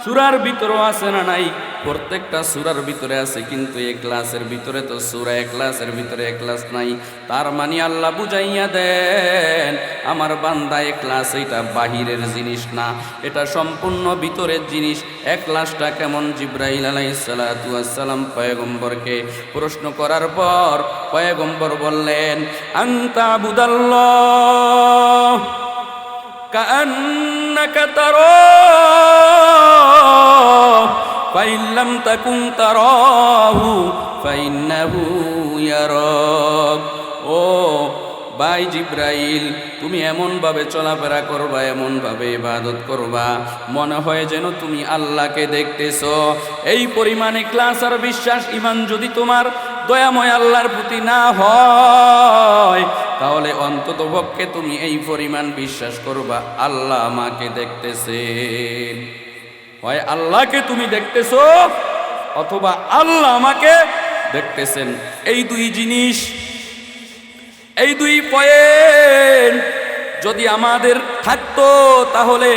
সূরার ভিতরে আছে না নাই? প্রত্যেকটা সূরার ভিতরে আছে, কিন্তু ইখলাসের ভিতরে তো সূরা ইখলাসের ভিতরে ইখলাস নাই। তার মানে আল্লাহ বুঝাইয়া দেন, আমার বান্দা ইখলাস এটা বাহিরের জিনিস না, এটা সম্পূর্ণ ভিতরের জিনিস। ইখলাসটা কেমন? জিবরাইল আলাইহিস সালাতু ওয়াস সালাম পয়গম্বরকে প্রশ্ন করার পর পয়গম্বর বললেন, আনতা বুদাল্লাহ কাআন্নাকা তারাহু ফাইন লাম তাকুন তারাহু ফাইন্নাহু ইয়ারাক। ও ভাই জিবরাইল, তুমি এমনভাবে চলাফেরা করবা, এমনভাবে ইবাদত করবা, মনে হয় যেন তুমি আল্লাহকে দেখতেছো। এই পরিমাণ ইখলাস আর বিশ্বাস, ঈমান যদি তোমার দয়াময় আল্লাহর প্রতি না হয়, তাহলে অন্তত পক্ষে তুমি এই পরিমাণ বিশ্বাস করবা, আল্লাহ আমাকে দেখতেছেন। হয় আল্লাহকে তুমি দেখতেছো, অথবা আল্লাহ আমাকে দেখতেছেন। এই 2 জিনিস, এই 2 পয়েন্ট যদি আমাদের থাকতো, তাহলে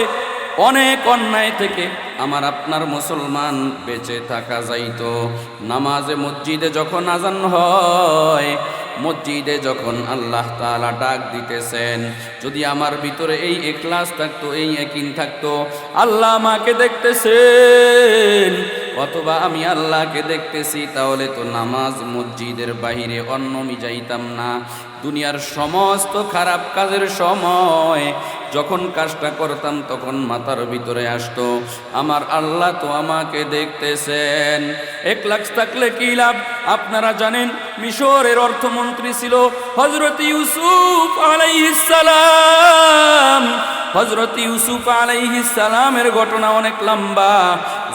অনেক অন্যায় থেকে আমার আপনার মুসলমান বেঁচে থাকা যাইতো। নামাজে মসজিদে যখন আজান হয়, মসজিদে যখন আল্লাহ তাআলা ডাক দিতেছেন, যদি আমার ভিতরে এই ইখলাস থাকতো, এই ইয়াকিন থাকতো, আল্লাহ আমাকে দেখতেছেন অথবা আমি আল্লাহকে দেখতেছি, তাহলে তো নামাজ মসজিদের বাহিরে অন্য যাইতাম না। দুনিয়ার সমস্ত খারাপ কাজের সময় যখন কাজটা করতাম তখন মাথার ভিতরে আসতো আমার আল্লাহ তো আমাকে দেখতেছেন। ইখলাস থাকলে কি লাভ? আপনারা জানেন মিশরের অর্থমন্ত্রী ছিল হযরত ইউসুফ আলাইহিস সালাম। হযরত ইউসুফ আলাইহিস সালামের ঘটনা অনেক লম্বা।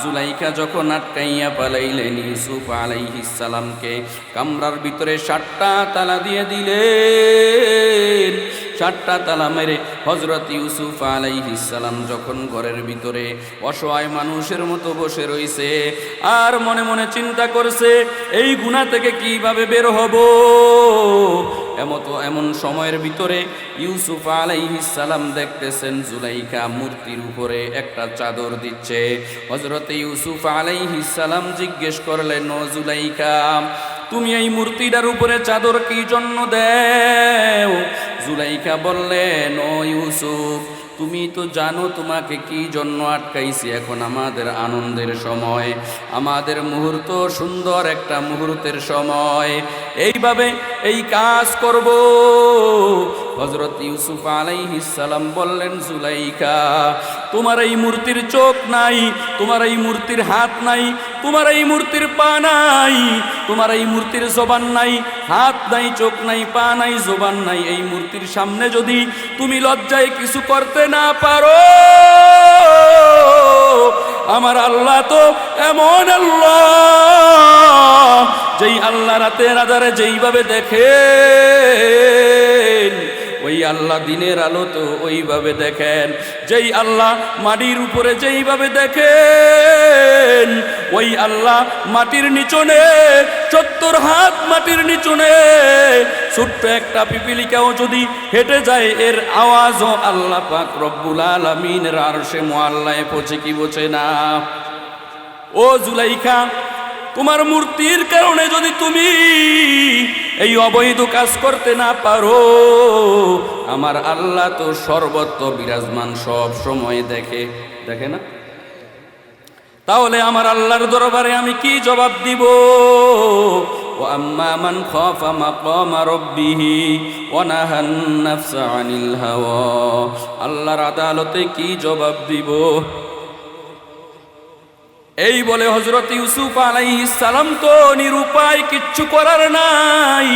জুলাইখা যখন আটকাইয়া পালাইলেন ইউসুফ আলাইহিস সালামকে, কামরার ভিতরে 7টা তালা দিয়ে দিলেন। 7টা তালা মেরে হযরত ইউসুফ আলাইহিস সালাম যখন ঘরের ভিতরে অসহায় মানুষের মতো বসে রইছে আর মনে মনে চিন্তা করছে এই গুনাহ থেকে কিভাবে বের হব, এমন সময়ের ভিতরে ইউসুফ আলাইহিস সালাম দেখতেছেন জুলাইখা মূর্তির উপরে একটা চাদর দিচ্ছে। হযরত ইউসুফ আলাইহিস সালাম জিজ্ঞেস করলেন, ও জুলাইখা, তুমি এই মূর্তিটার উপরে চাদর কি জন্য দেও? জুলাইখা বললেন, ও ইউসুফ, তুমি তো জানো তোমাকে কি জন্য আটকাইছি। এখন আমাদের আনন্দের সময়, আমাদের মুহূর্ত, সুন্দর একটা মুহূর্তের সময়, এইভাবে এই কাজ করব। হযরত ইউসুফ আলাইহিস সালাম বললেন, জুলাইখা, তোমার এই মূর্তির চোখ নাই, তোমার এই মূর্তির হাত নাই, তোমার এই মূর্তির পা নাই, তোমার এই মূর্তির জবান নাই, হাত নাই, চোখ নাই, পা নাই, জবান নাই। এই মূর্তির সামনে যদি তুমি লজ্জায় কিছু করতে না পারো, আমার আল্লাহ তো এমন আল্লাহ, যেই আল্লাহ রাতের আধারে যেইভাবে দেখেন, ওই আল্লাহ দিনের আলো তো ওইভাবে দেখেন। যেই আল্লাহ মাটির উপরে যেইভাবে দেখেন, ওই আল্লাহ মাটির নিচনে 70 হাত মাটির নিচনে ছোট্ট একটা পিপিলিকাও যদি হেঁটে যায় এর আওয়াজও আল্লাহ পাক রব্বুল আলামিনের আরশে মুআল্লায় পৌঁছে কি বোঝে না? ও জুলাইখা, তোমার মূর্তির কারণে যদি তুমি এই অবৈধ কাজ করতে না পারো, আমার আল্লাহ তো সর্বত্র বিরাজমান, সব সময় দেখে, দেখে না? তাহলে আমার আল্লাহর দরবারে আমি কি জবাব দিব? ও আম্মা মান খাফা মাকামা রাব্বিহি ওয়া নাহান নাফসা আনিল হাওয়া, আল্লাহর আদালতে কি জবাব দিব? এই বলে হযরত ইউসুফ আলাইহিস সালাম তো নিরুপায়, কিচ্ছু করার নাই।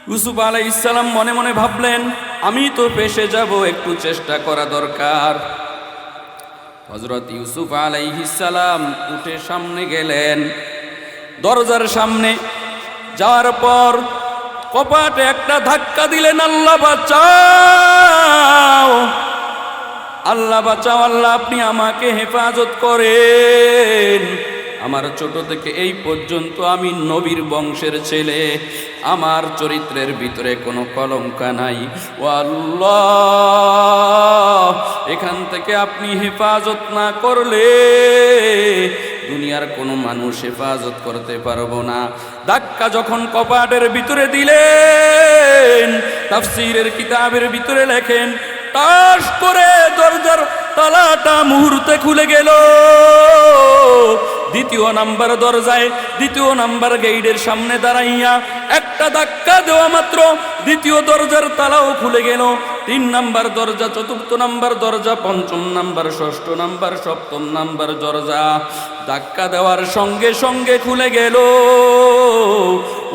ইউসুফ আলাইহিস সালাম মনে মনে ভাবলেন, আমি তো ফেঁসে যাব, একটু চেষ্টা করা দরকার। হযরত ইউসুফ আলাইহিস সালাম উঠে সামনে গেলেন, দরজার সামনে যাওয়ার পর কপাটে একটা ধাক্কা দিলেন, আল্লাহ বাঁচাও, আল্লাহ বাঁচাও, আল্লাহ আপনি আমাকে হেফাজত করেন। আমার ছোট থেকে এই পর্যন্ত আমি নবীর বংশের ছেলে, আমার চরিত্রের ভিতরে কোনো কলঙ্ক নাই। ও আল্লাহ, এখান থেকে আপনি হেফাজত না করলে দুনিয়ার কোনো মানুষ হেফাজত করতে পারবো না। ধাক্কা যখন কপাটের ভিতরে দিলেন, তাফসীরের কিতাবের ভিতরে লেখেন, টাস করে দরজার তালাটা মুহূর্তে খুলে গেল। দ্বিতীয় নাম্বার দরজায়, দ্বিতীয় নাম্বার গেইটের সামনে দাঁড়াইয়া একটা ধাক্কা দেওয়া মাত্র দ্বিতীয় দরজার তালাও খুলে গেল। 3 নাম্বার দরজা, 4র্থ নাম্বার দরজা, 5ম নাম্বার, 6ষ্ঠ নাম্বার, 7ম নাম্বার দরজা ধাক্কা দেওয়ার সঙ্গে সঙ্গে খুলে গেল।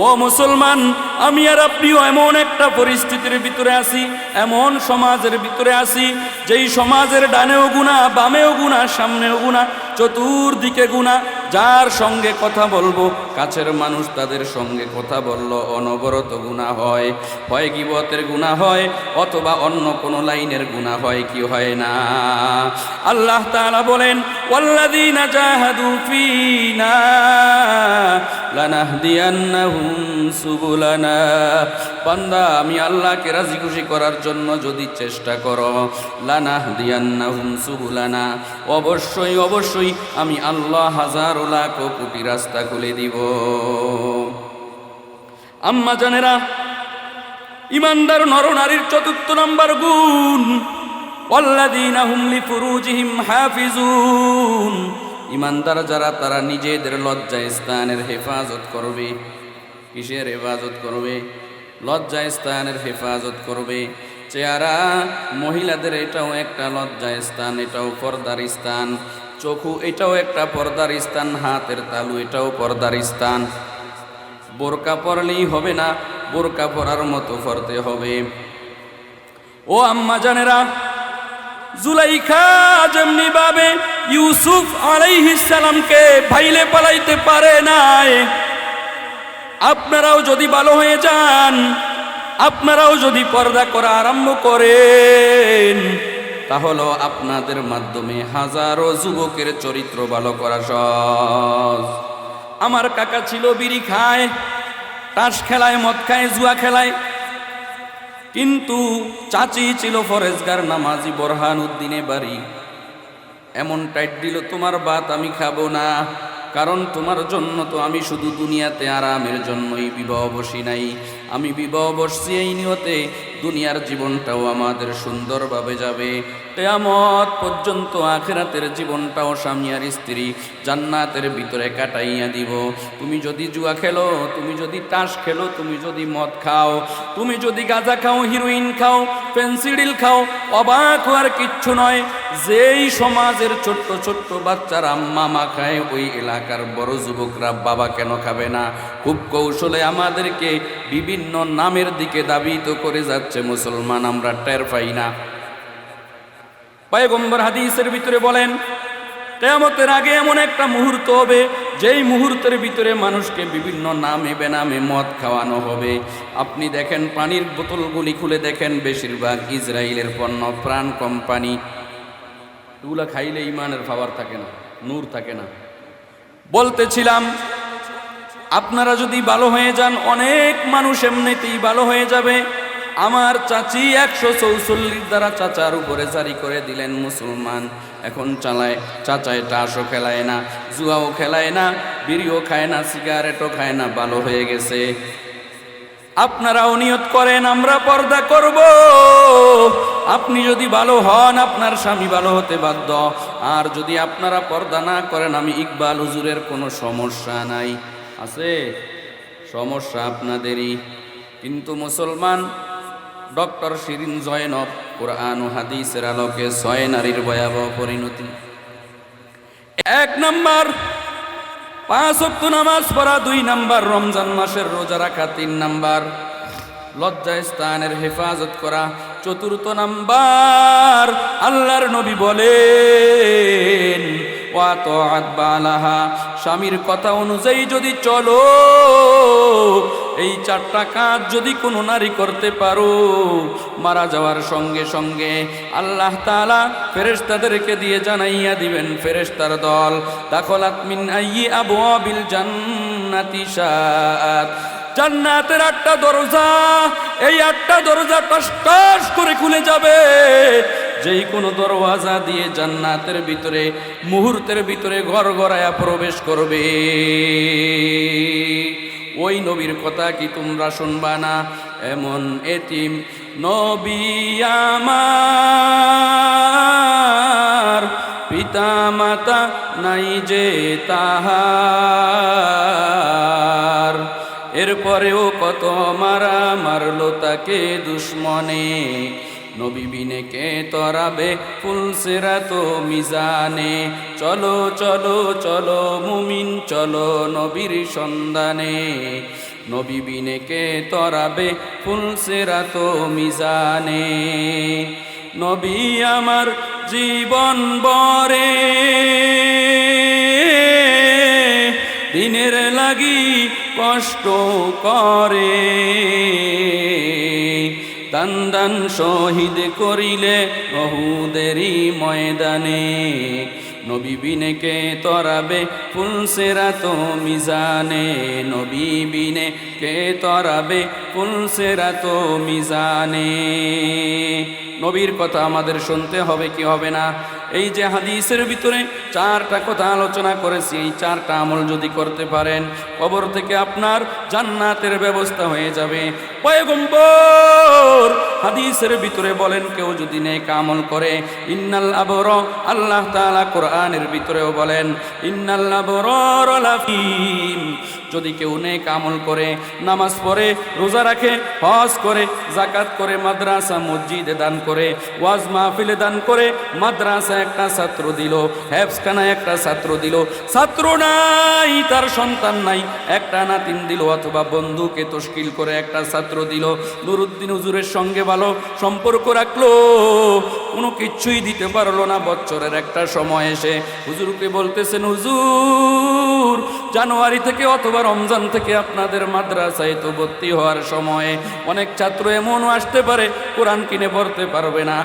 ও মুসলমান, আমি আর আপনিও এমন একটা পরিস্থিতির ভিতরে আছি, এমন সমাজের ভিতরে আছি, যেই সমাজের ডানেও গুনাহ, বামেও গুনাহ, সামনেও গুনাহ, চতুর্দিকে গুনাহ। যার সঙ্গে কথা বলবো, কাছের মানুষ তাদের সঙ্গে কথা বললো, অনবরত গুনাহ হয়। হয় গীবতের গুনাহ হয়, অথবা অন্য কোনো লাইনের গুনাহ হয়, কি হয় না? আল্লাহ তাআলা বলেন, ওয়াল্লাযীনা জাহাদু ফীনা লানাহদিয়ান্নাহুম সুবুলানা। বান্দা, আমি আল্লাহকে রাজি খুশি করার জন্য যদি চেষ্টা করো, লানাহদিয়ান্নাহুম সুবুলানা, অবশ্যই অবশ্যই আমি আল্লাহ হাজার লাখ কোটি রাস্তা খুলে দিব। আম্মা জানেরা, ইমানদার নরনারীর চতুর্থ নম্বর গুণ ওয়াল্লাযীনা হুম লিফুরুজিহিম হাফিজুন। ইমানদার যারা, তারা নিজেদের লজ্জা স্থানের হেফাজত করবে। কিসের হেফাজত করবে? লজ্জা স্থানের হেফাজত করবে। চেহারা মহিলাদের এটাও একটা লজ্জা স্থান, এটাও পর্দার স্থান। চক্ষু এটাও একটা পর্দার স্থান। হাতের তালু এটাও পর্দার স্থান। বোরকা পরলেই হবে না, বোরকা পরার মতো পরতে হবে। ও আম্মা জানেরা, জুলাইখা যেমনি ভাবে ইউসুফ আলাইহিস সালামকে ভাইলে পালাইতে পারে নাই, আপনারাও যদি ভালো হয়ে যান, আপনারাও যদি পর্দা করা আরম্ভ করেন, তাহলে আপনাদের মাধ্যমে হাজারো যুবকের চরিত্র ভালো করা সহজ। আমার কাকা ছিল বিড়ি খায়, তাস খেলায়, মদ খায়, জুয়া খেলায়, কিন্তু চাচি ছিল ফরেজগার, নামাজি, বোরহান উদ্দিনে বাড়ি। এমন টাইট দিল, তোমার ভাত আমি খাবো না, কারণ তোমার জন্য তো আমি শুধু দুনিয়াতে আরামের জন্যই বিবাহ বসি নাই। আমি বিবাহ বসছি এই নিয়তে দুনিয়ার জীবনটাও আমাদের সুন্দরভাবে যাবে, কিয়ামত পর্যন্ত আখিরাতের জীবনটাও স্বামী আর স্ত্রী জান্নাতের ভিতরে কাটাইয়া দিব। তুমি যদি জুয়া খেলো, তুমি যদি তাস খেলো, তুমি যদি মদ খাও, তুমি যদি গাঁজা খাও, হিরোইন খাও, ফেন্সিডিল খাও, অবাক হওয়ার কিচ্ছু নয়। যেই সমাজের ছোট্ট ছোট্ট বাচ্চারা মামা খায়, ওই এলাকার বড় যুবকরা বাবা কেন খাবে না? খুব কৌশলে আমাদেরকে বিভিন্ন নামের দিকে দাবিত করে যাচ্ছে মুসলমান, আমরা টের পাই না। পয়গম্বর হাদিসের ভিতরে বলেন, কিয়ামতের আগে এমন একটা মুহূর্ত হবে, যেই মুহূর্তের ভিতরে মানুষকে বিভিন্ন নামে বেনামে মদ খাওয়ানো হবে। আপনি দেখেন, পানির বোতলগুলি খুলে দেখেন, বেশিরভাগ ইসরায়েলের পণ্য, প্রাণ কোম্পানি। এগুলা খাইলে ইমানের পাওয়ার থাকে না, নূর থাকে না। বলতেছিলাম, আপনারা যদি ভালো হয়ে যান, অনেক মানুষ এমনিতেই ভালো হয়ে যাবে। আমার চাচি 144 দ্বারা চাচার উপরে জারি করে দিলেন মুসলমান। এখন চালায়, চাচায় তাসও খেলায় না, জুয়াও খেলায় না, বিড়িও খায় না, সিগারেটও খায় না, ভালো হয়ে গেছে। আপনারাও নিয়ত করেন, আমরা পর্দা করব। আপনি যদি ভালো হন, আপনার স্বামী ভালো হতে বাধ্য। আর যদি আপনারা পর্দা না করেন, আমি ইকবাল হুজুরের কোনো সমস্যা নাই। আছে সমস্যা আপনাদেরই। কিন্তু মুসলমান ডক্টর শিরিন জয়নব কোরআন ও হাদিসের আলোকে 6 নারীর ভয়াবহ পরিণতি। 1 নাম্বার 5 ওয়াক্ত নামাজ পড়া, 2 নাম্বার রমজান মাসের রোজা রাখা, 3 নাম্বার লজ্জা স্থানের হেফাজত করা, 4 নাম্বার আল্লাহর নবী বলেন ওয়া তাআত বালাহা, স্বামীর কথা অনুযায়ী যদি চলো। এই 4টা কাজ যদি কোনো নারী করতে পারো, মারা যাওয়ার সঙ্গে সঙ্গে আল্লাহ তাআলা ফেরেশতাদেরকে দিয়ে জানাইয়া দিবেন, ফেরেশতার দল, দাখলাত মিন আইয়ি আবওয়াবিল জান্নাতি শাআত, জান্নাতের 8টা দরজা, এই 8টা দরজা টস টস করে খুলে যাবে। যেই কোনো দরওয়াজা দিয়ে জান্নাতের ভিতরে মুহূর্তের ভিতরে গড়গড়ায়া প্রবেশ করবে। ওই নবীর কথা কি তোমরা শুনবা না? এমন এতিম নবী আমার, পিতা মাতা নাই যে তাহার, এরপরেও কত মারা মারলো তাকে দুশ্মনে। নবী বিনে কে তরাবে ফুলসিরাত মিজানে, চলো চলো চলো মুমিন চলো নবীর সন্ধানে। নবী বিনে কে তরাবে ফুলসিরাত মিজানে। নবী আমার জীবন বরে, দিনের লাগি কষ্ট করে, দান দান শহীদ করিলে উহুদেরই ময়দানে। নবী বিনে কে তরাবে ফুলসিরাত মিজানে, নবী বিনে কে তরাবে ফুলসিরাত মিজানে। নবীর কথা আমাদের শুনতে হবে কি হবে না? এই যে হাদিসের ভিতরে 4টা কথা আলোচনা করেছি, এই 4টা আমল যদি করতে পারেন কবর থেকে আপনার জান্নাতের ব্যবস্থা হয়ে যাবে। পয়গম্বর হাদিসের ভিতরে বলেন, কেউ যদি নেক আমল করে ইন্নাল আবরা, আল্লাহ তাআলা কোরআনের ভিতরেও বলেন ইন্নাল আবরার লাফিন, যদি কেউ নেক আমল করে, নামাজ পড়ে, রোজা রাখে, হজ করে, যাকাত করে, মাদ্রাসা মসজিদে দান করে, ওয়াজ মাহফিলে দান করে, মাদ্রাসা একটা ছাত্র দিল, হেফজখানায় একটা ছাত্র দিল, ছাত্র নাই তার সন্তান নাই একটা নাতিন দিল, অথবা বন্ধুকে তশকিল করে একটা ছাত্র দিল, নুরুদ্দিন হুজুরের সঙ্গে ভালো সম্পর্ক রাখলো, কোনো কিচ্ছুই দিতে পারলো না, বছরের একটা সময় এসে হুজুরকে বলতেছেন, হুজুর জানুয়ারি থেকে অথবা রমজান থেকে আপনাদের মাদ্রাসায় তো ভর্তি হওয়ার সময় অনেক ছাত্র এমনও আসতে পারে কোরআন কিনে পড়তে পারবে না,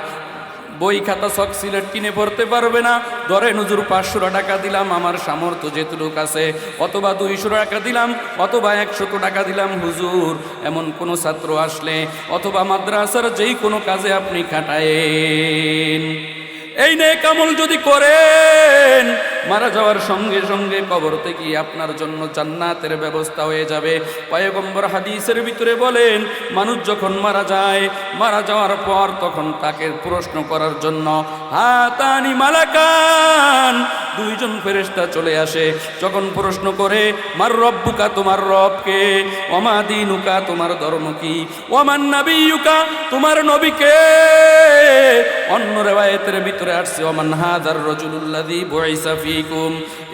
বই খাতা সক সিলেট কিনে পড়তে পারবে না, ধরেন হুজুর 500 টাকা দিলাম আমার সামর্থ্য যেটুক আছে, অথবা 200 টাকা দিলাম, অথবা 100 টাকা দিলাম, হুজুর এমন কোনো ছাত্র আসলে অথবা মাদ্রাসার যেই কোনো কাজে আপনি খাটায়েন, এই নেক আমল যদি করেন মারা যাওয়ার সঙ্গে সঙ্গে কবর থেকে আপনার জন্য জান্নাতের ব্যবস্থা হয়ে যাবে। পয়গম্বর হাদিসের ভিতরে বলেন, মানুষ যখন মারা যায়, মারা যাওয়ার পর তখন তাকে প্রশ্ন করার জন্য হাতানি মালাকান, 2জন ফেরেশতা চলে আসে। যখন প্রশ্ন করে মার রব্বুকা, তোমার রবকে, ওমা দীনুকা, তোমার ধর্ম কি, ওমান নাবিয়ুকা, তোমার নবীকে, অন্য রিওয়ায়াতের ভিতরে আসছে ওমান হাযার রাজুলুল্লাযী বুইসা ফীকুম,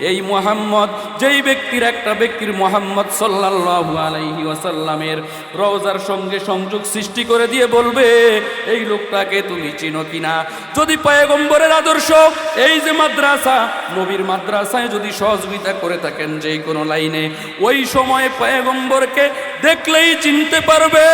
এই মুহাম্মদ, যেই ব্যক্তির, একটা ব্যক্তির মুহাম্মদ সাল্লাল্লাহু আলাইহি ওয়াসাল্লামের রওজার সঙ্গে সংযোগ সৃষ্টি করে দিয়ে বলবে, এই লোকটাকে তুমি চিনো কিনা? যদি পয়গম্বরের আদর্শ, এই যে মাদ্রাসা, নবীর মাদ্রাসায় যদি সহযোগিতা করে থাকেন যেই কোনো লাইনে, ওই সময় পয়গম্বরকে দেখলেই চিনতে পারবে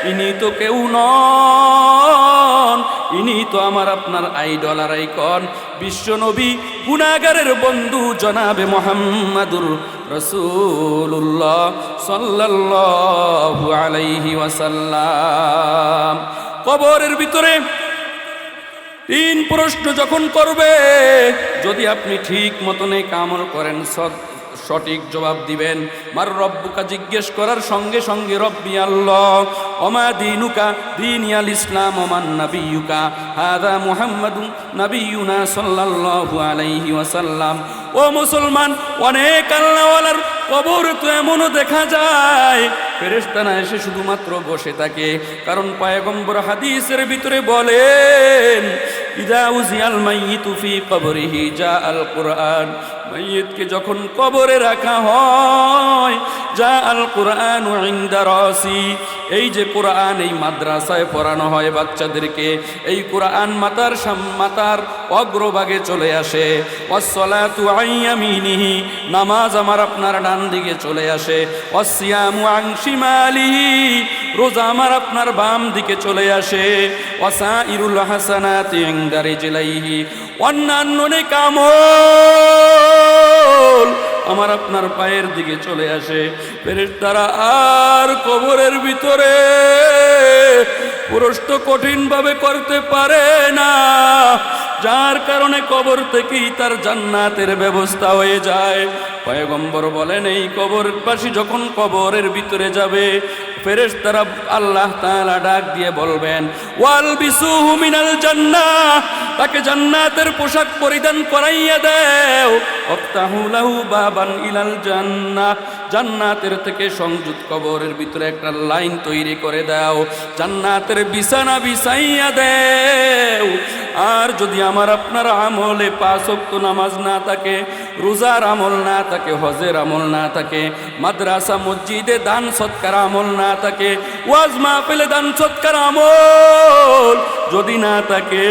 ইনি তো কেউ নন, ইনি তো আমার আপনার আইডল আর আইকন, বিশ্ব নবী, গুনাহগারের বন্ধু জনাবে মুহাম্মাদুর রাসূলুল্লাহ সাল্লাল্লাহু আলাইহি ওয়াসাল্লাম। কবরের ভিতরে 3 প্রশ্ন যখন করবে, যদি আপনি ঠিক মতন এই আমল করেন, সঠিক জবাব দিবেন। মার রব্বুকা জিজ্ঞেস করার সঙ্গে সঙ্গে রব্বি আল্লাহ, ওমা দীনুকা, দীনিয়াল ইসলাম, ওমান নাবিয়ুকা, হাযা মুহাম্মাদুন নাবিয়ুনা সাল্লাল্লাহু আলাইহি ওয়াসাল্লাম। ও মুসলমান, অনেক আল্লাহওয়ালার কবর তো এমনও দেখা যায় ফেরেশতারা এসে শুধুমাত্র বসে থাকে, কারণ পয়গম্বর হাদিসের ভিতরে বলেন, ইযা উযিয়াল মাইয়িতু ফি কবরিহি জাআল কুরআন, মাইয়িতকে যখন কবরে রাখা হয়, জাআল কুরআনু ইনদা রাসি, এই যে কোরআন এই মাদ্রাসায় পড়ানো হয় বাচ্চাদেরকে, এই কোরআন মাতার অগ্রভাগে চলে আসে। ওয়াসসালাতু আন ইয়ামিনিহি, নামাজ আমার আপনার ডান দিকে চলে আসে। ওয়াসসিয়ামু আন শিমালিহি, রোজা আমার আপনার বাম দিকে চলে আসে। ওয়াসাইরুল হাসানাতি ইনদা রিজলাইহি, অন্যান্য নেক আমল আমার আপনার পায়ের দিকে চলে আসে। ফেরেশতারা আর কবরের ভিতরে প্রশ্ন কঠিনভাবে করতে পারে না, যার কারণে কবর থেকেই তার জান্নাতের ব্যবস্থা হয়ে যায়। পয়গম্বর বলেন, এই কবরবাসী যখন কবরের ভিতরে যাবে, ফেরেশতারা আল্লাহ তাআলা ডাক দিয়ে বলবেন, ওয়াল বিসুহু মিনাল জান্নাহ, তাকে জান্নাতের পোশাক পরিধান করাইয়া দাও। ওয়াফতাহু লাহু বাবান ইলাল জান্নাহ, জান্নাতের থেকে সংযুক্ত কবরের ভিতরে একটা লাইন তৈরি করে দাও, জান্নাতের বিছানা বিছাইয়া দাও। আর যদি আমার আপনার আমলে 5 ওয়াক্ত নামাজ না থাকে, রোজার আমল না থাকে, হজের আমল না থাকে, মাদ্রাসা মসজিদে দান সৎকার আমল না থাকে, ওয়াজ মাহফিলে দান সৎকার আমল যদি না থাকে,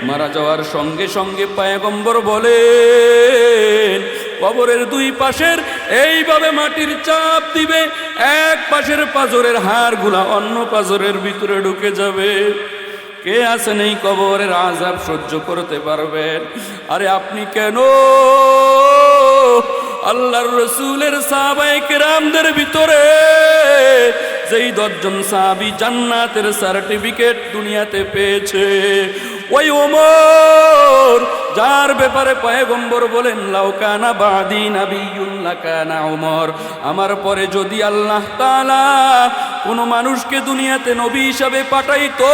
মারা যাওয়ার সঙ্গে সঙ্গে পয়গম্বর বলেন, কবরের 2 পাশের এইভাবে মাটির চাপ দিবে, এক পাশের পাঁজরের হাড়গুলা অন্য পাঁজরের ভিতরে ঢুকে যাবে। কে আছেন এই কবরের আযাব সহ্য করতে পারবেন? আরে আপনি কেন? আল্লাহর রাসূলের সাহাবায়ে কেরামদের ভিতরে যেই 10 জন সাহাবী জান্নাতের সার্টিফিকেট দুনিয়াতে পেয়েছে, ওই ওমর যার ব্যাপারে পয়গম্বর বলেন লাউকানা বাদি নাবিয়্যুন লাকানা ওমর, আমার পরে যদি আল্লাহ তাআলা কোনো মানুষকে দুনিয়াতে নবী হিসাবে পাঠাইতো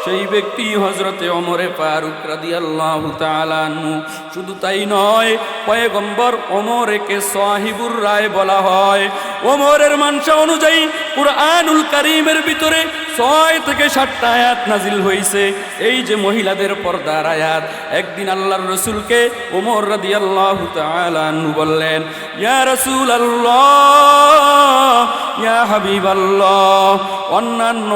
সেই ব্যক্তি হযরতে ওমরে ফারুক রাদিয়াল্লাহু তাআলা আনহু। শুধু তাই নয়, পয়গম্বর ওমরকে সাহিবুর রায় বলা হয়। ওমরের মানসা অনুযায়ী কুরআনুল কারীমের ভিতরে 6 থেকে 7টা আয়াত নাজিল হয়েছে। এই যে মহিলাদের পর্দার আয়াত, একদিন আল্লাহর রাসূলকে ওমর রাদিয়াল্লাহু তাআলা আনহু বললেন, ইয়া রাসূলুল্লাহ, ইয়া হাবিবাল্লাহ, অন্যান্য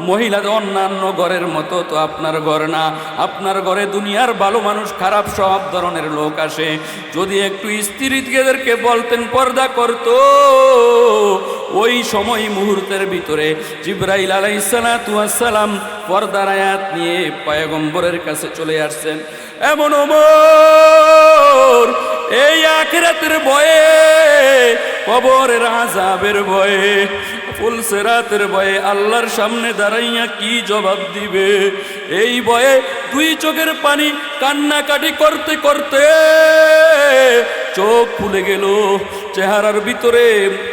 মহিলাদের অন্যান্য ঘরের মতো তো আপনার ঘর না, আপনার ঘরে দুনিয়ার ভালো মানুষ খারাপ সব ধরনের লোক আসে, যদি একটু স্ত্রীদেরকে বলতেন পর্দা করতো। ওই সময় মুহূর্তের ভিতরে জিবরাইল আলাইহিস সালাতু ওয়াস সালাম পর্দার আয়াত নিয়ে পয়গম্বরের কাছে চলে আসছেন। এমন ওমর এই আখিরাতের ভয়ে, কবরের আযাবের ভয়ে, ফুলসিরাতের ভয়ে আল্লাহর সামনে দাঁড়াইয়া কি জবাব দিবে এই ভয়ে 2 চোখের পানি কান্নাকাটি করতে করতে চোখ ফুলে গেল, চেহারার ভিতরে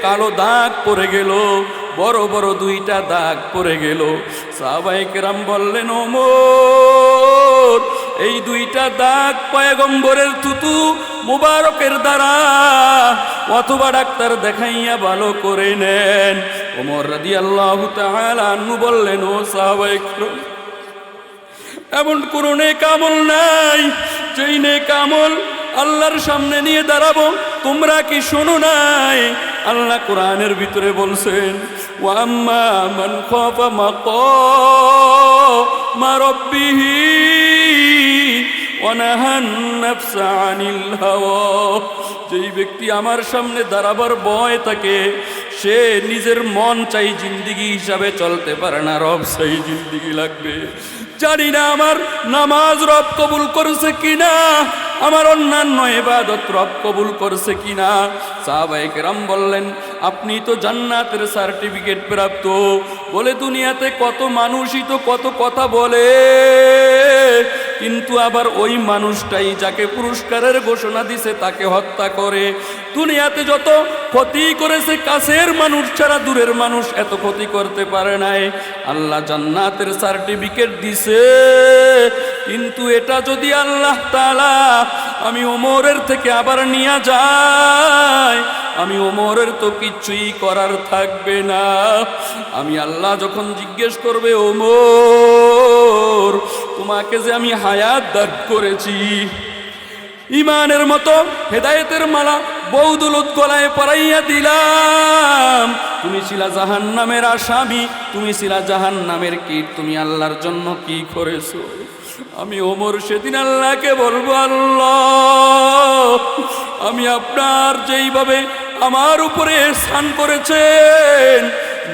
কালো দাগ পড়ে গেল, বড় বড় 2টা দাগ পড়ে গেল। সাহাবায়ে কেরাম বললেন, ওমর এই 2টা দাগ পয়গম্বরের থুতু মুবারকের দ্বারা অথবা ডাক্তার দেখাইয়া ভালো করে নেন। ওমর রাদিয়াল্লাহু তাআলা আনহু বললেন, ও সাহাবায়ে কেরাম, এমন কোন নেক আমল নাই যেই নেক আমল আল্লাহর সামনে নিয়ে দাঁড়াবো তোমরা কি শোনো নাই? আল্লাহ কোরআনের ভিতরে বলছেন, ওয়া আম্মা মান খাফা মাকামা রাব্বিহি ওয়া নাহান নাফসা আনিল হাওয়া, যেই ব্যক্তি আমার সামনে দাঁড়াবার ভয় থাকে সে নিজের মন চাই জিন্দিগি হিসাবে চলতে পারে না, রব চাই জিন্দিগি লাগবে। জানি না আমার নামাজ রব কবুল করছে কিনা, আমার অন্যান্য ইবাদত রব কবুল করছে কিনা। সাহাবায়ে কেরাম বললেন, আপনি তো জান্নাতের সার্টিফিকেট প্রাপ্ত। বলে দুনিয়াতে কত মানুষই তো কত কথা বলে, কিন্তু আবার ওই মানুষটাই যাকে পুরস্কারের ঘোষণা দিছে তাকে হত্যা করে। দুনিয়াতে যত ক্ষতি করেছে কাছের মানুষ ছাড়া দূরের মানুষ এত ক্ষতি করতে পারে নাই। আল্লাহ জান্নাতের সার্টিফিকেট দিছে, কিন্তু এটা যদি আল্লাহ তাআলা আমি ওমরের থেকে আবার নিয়ে যায়, আমি ওমরের তো কিছুই করার থাকবে না। আমি আল্লাহ যখন জিজ্ঞেস করবে, ওমর তোমাকে যে আমি হায়াত দান করেছি, ইমানের মতো হেদায়েতের মালা বৌদুলত গলায় পরাইয়া দিলাম, তুমি ছিলা জাহান্নামের আসামি, তুমি ছিলা জাহান্নামের কীট, তুমি আল্লাহর জন্য কি করেছো? আমি ওমর সেদিন আল্লাহকে বলবো, আল্লাহ আমি আপনার যেইভাবে আমার উপরে স্নান করেছেন,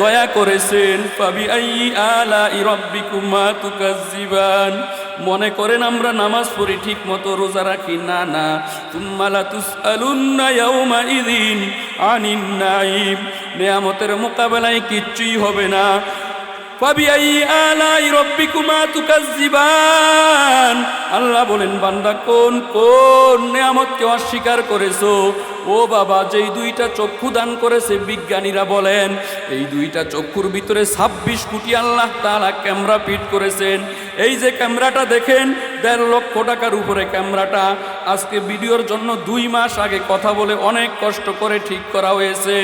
দয়া করেছেন, ফাবি আইয়ি আলাই রাব্বিকুমা তুকাজ্জিবান, মনে করেন আমরা নামাজ পড়ি ঠিক মতো, রোজা রাখি, না না, তুম্মা লা তুসআলুন্না ইয়াউমা ইযিন আনিন নাঈম, নিয়ামতের মোকাবেলায় কিচ্ছুই হবে না। ফাবিআইয়ি আলাই রাব্বিকুমা তুকাজ্জিবান, আল্লাহ বলেন, বান্দা কোন কোন নিয়ামতকে অস্বীকার করেছো? ও বাবা, যেই 2টা চক্ষু দান করেছে, বিজ্ঞানীরা বলেন এই 2টা চক্ষুর ভিতরে 26 কোটি আল্লাহ তাআলা ক্যামেরা ফিট করেছেন। এই যে ক্যামেরাটা দেখেন, 1.5 লক্ষ টাকার উপরে ক্যামেরাটা। আজকে ভিডিওর জন্য 2 মাস আগে কথা বলে অনেক কষ্ট করে ঠিক করা হয়েছে।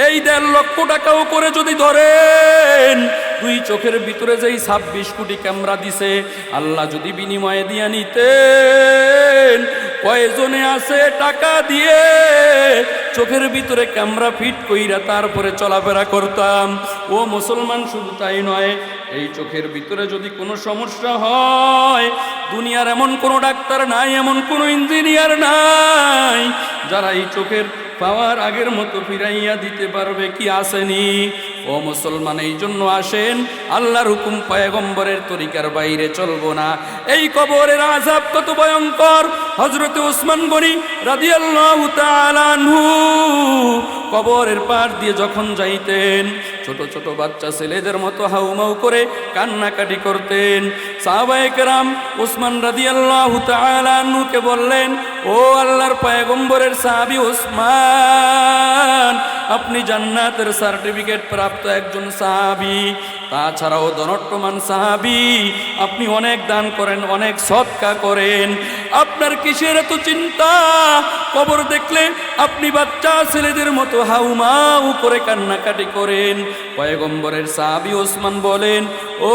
এই 1.5 লক্ষ টাকাও করে যদি ধরেন, 2 চোখের ভিতরে যেই 26 কোটি ক্যামেরা দিছে, আল্লাহ যদি বিনিময়ে দিয়া নিতেন, কয়জনে আছে টাকা দিয়ে চোখের ভিতরে ক্যামেরা ফিট কইরা তারপরে চলাফেরা করতাম। ও মুসলমান, শুধু তাই নয়, এই চোখের ভিতরে যদি কোনো সমস্যা হয়, দুনিয়ার এমন কোনো ডাক্তার নাই, এমন কোনো ইঞ্জিনিয়ার নাই যারা এই চোখের পাওয়ার আগের মতো ফিরাইয়া দিতে পারবে, কি আসেনি? ও মুসলমান, এই জন্য আসেন আল্লাহর হুকুম পয়গম্বরের তরিকার বাইরে চলবো না। এই কবরের আযাব কত ভয়ঙ্কর! হযরতে ওসমান গনি রাদিয়াল্লাহু তাআলা আনহু কবরের পাশ দিয়ে যখন যাইতেন ছোট ছোট বাচ্চা ছেলেদের মতো হাউমাউ করে কান্নাকাটি করতেন। সাহাবায়ে কেরাম উসমান রাদিয়াল্লাহু তাআলা আনহুকে বললেন, ও আল্লাহর পয়গম্বরের সাহাবী উসমান, আপনি জান্নাতের সার্টিফিকেট প্রাপ্ত একজন সাহাবী, তাছাড়াও ধনট্টমান সাহাবী, আপনি অনেক দান করেন, অনেক সদকা করেন, আপনার কিসের এত চিন্তা? কবর দেখলে আপনি বাচ্চা ছেলেদের মতো হাউমাউ করে কান্নাকাটি করেন। পয়গম্বরের সাহাবী ওসমান বলেন, ও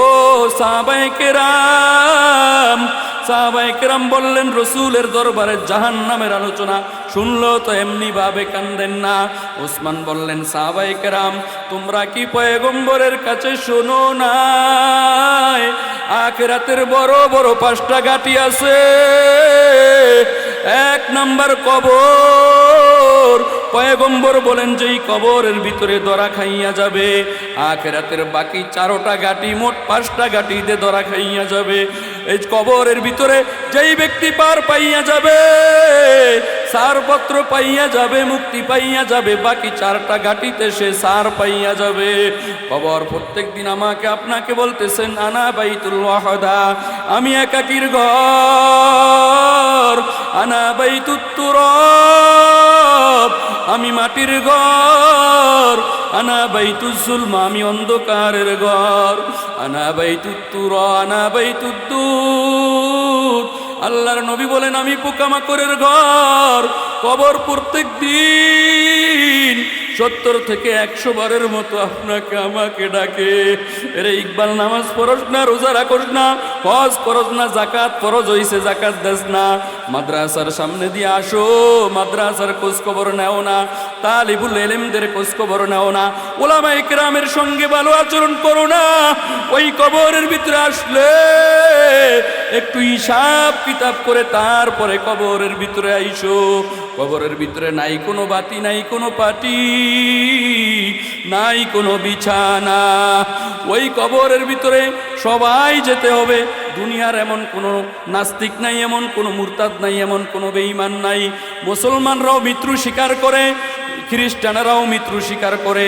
সাহাবায়ে কেরাম, সাহাবায়ে কেরাম বললেন, রসুলের দরবারে জাহান্নামের আলোচনা শুনলো তো এমনি ভাবে কান্দেন না। ওসমান বললেন, সাহাবায়ে কেরাম, তোমরা কি পয়গম্বরের কাছে শোনো না আখিরাতের বড় বড় 5টা ঘাটি আছে? 1 নাম্বার কবর। পয়গম্বর বলেন, যেই কবরের ভিতরে ধরা খাইয়া যাবে, আখিরাতের বাকি 4টা ঘাটি, মোট 5টা ঘাটিতে ধরা খাইয়া যাবে। এই কবরের ভিতরে যেই ব্যক্তি পার পাইয়া যাবে, সারপত্র পাইয়া যাবে, মুক্তি পাইয়া যাবে, বাকি 4টা ঘাটিতে সে সার পাইয়া যাবে। কবর প্রত্যেক দিন আমাকে আপনাকে বলতেছেন, আনা বাইতুল ওয়াহদা, আমি একাকির ঘর, আনা বাইতুত তুরাব, আমি মাটির ঘর, আনা বাইতুজ জুলম, আমি অন্ধকারের ঘর, আনা বাইতুত তুরা, আনা বাইতুদ দুদ। আল্লাহর নবী বলেন, আমি পোকামাকড়ের ঘর। কবর প্রত্যেক দিন 70 থেকে 100 বারের মতো আপনাকে আমাকে ডাকে, এরে ইকবাল নামাজ পড়স না, রোজা রাখস না, হজ করস না, জাকাত ফরজ হইছে জাকাত দেস না, মাদ্রাসার সামনে দিয়ে আসো, মাদ্রাসার খোঁজ খবর নেও না, তালিবুল ইলমদের খোঁজ খবর নেও না, উলামায়ে কেরামের সঙ্গে ভালো আচরণ করো না। ওই কবরের ভিতরে আসলে একটু হিসাব কিতাব করে তারপরে কবরের ভিতরে আইসো। কবরের ভিতরে নাই কোনো বাতি, নাই কোনো পাটি, নাই কোনো বিছানা। ওই কবরের ভিতরে সবাই যেতে হবে। দুনিয়ার এমন কোনো নাস্তিক নাই, এমন কোনো মুরতাদ নাই, এমন কোনো বেঈমান নাই। মুসলমানরাও মৃত্যু স্বীকার করে, খ্রিস্টানেরাও মৃত্যু স্বীকার করে,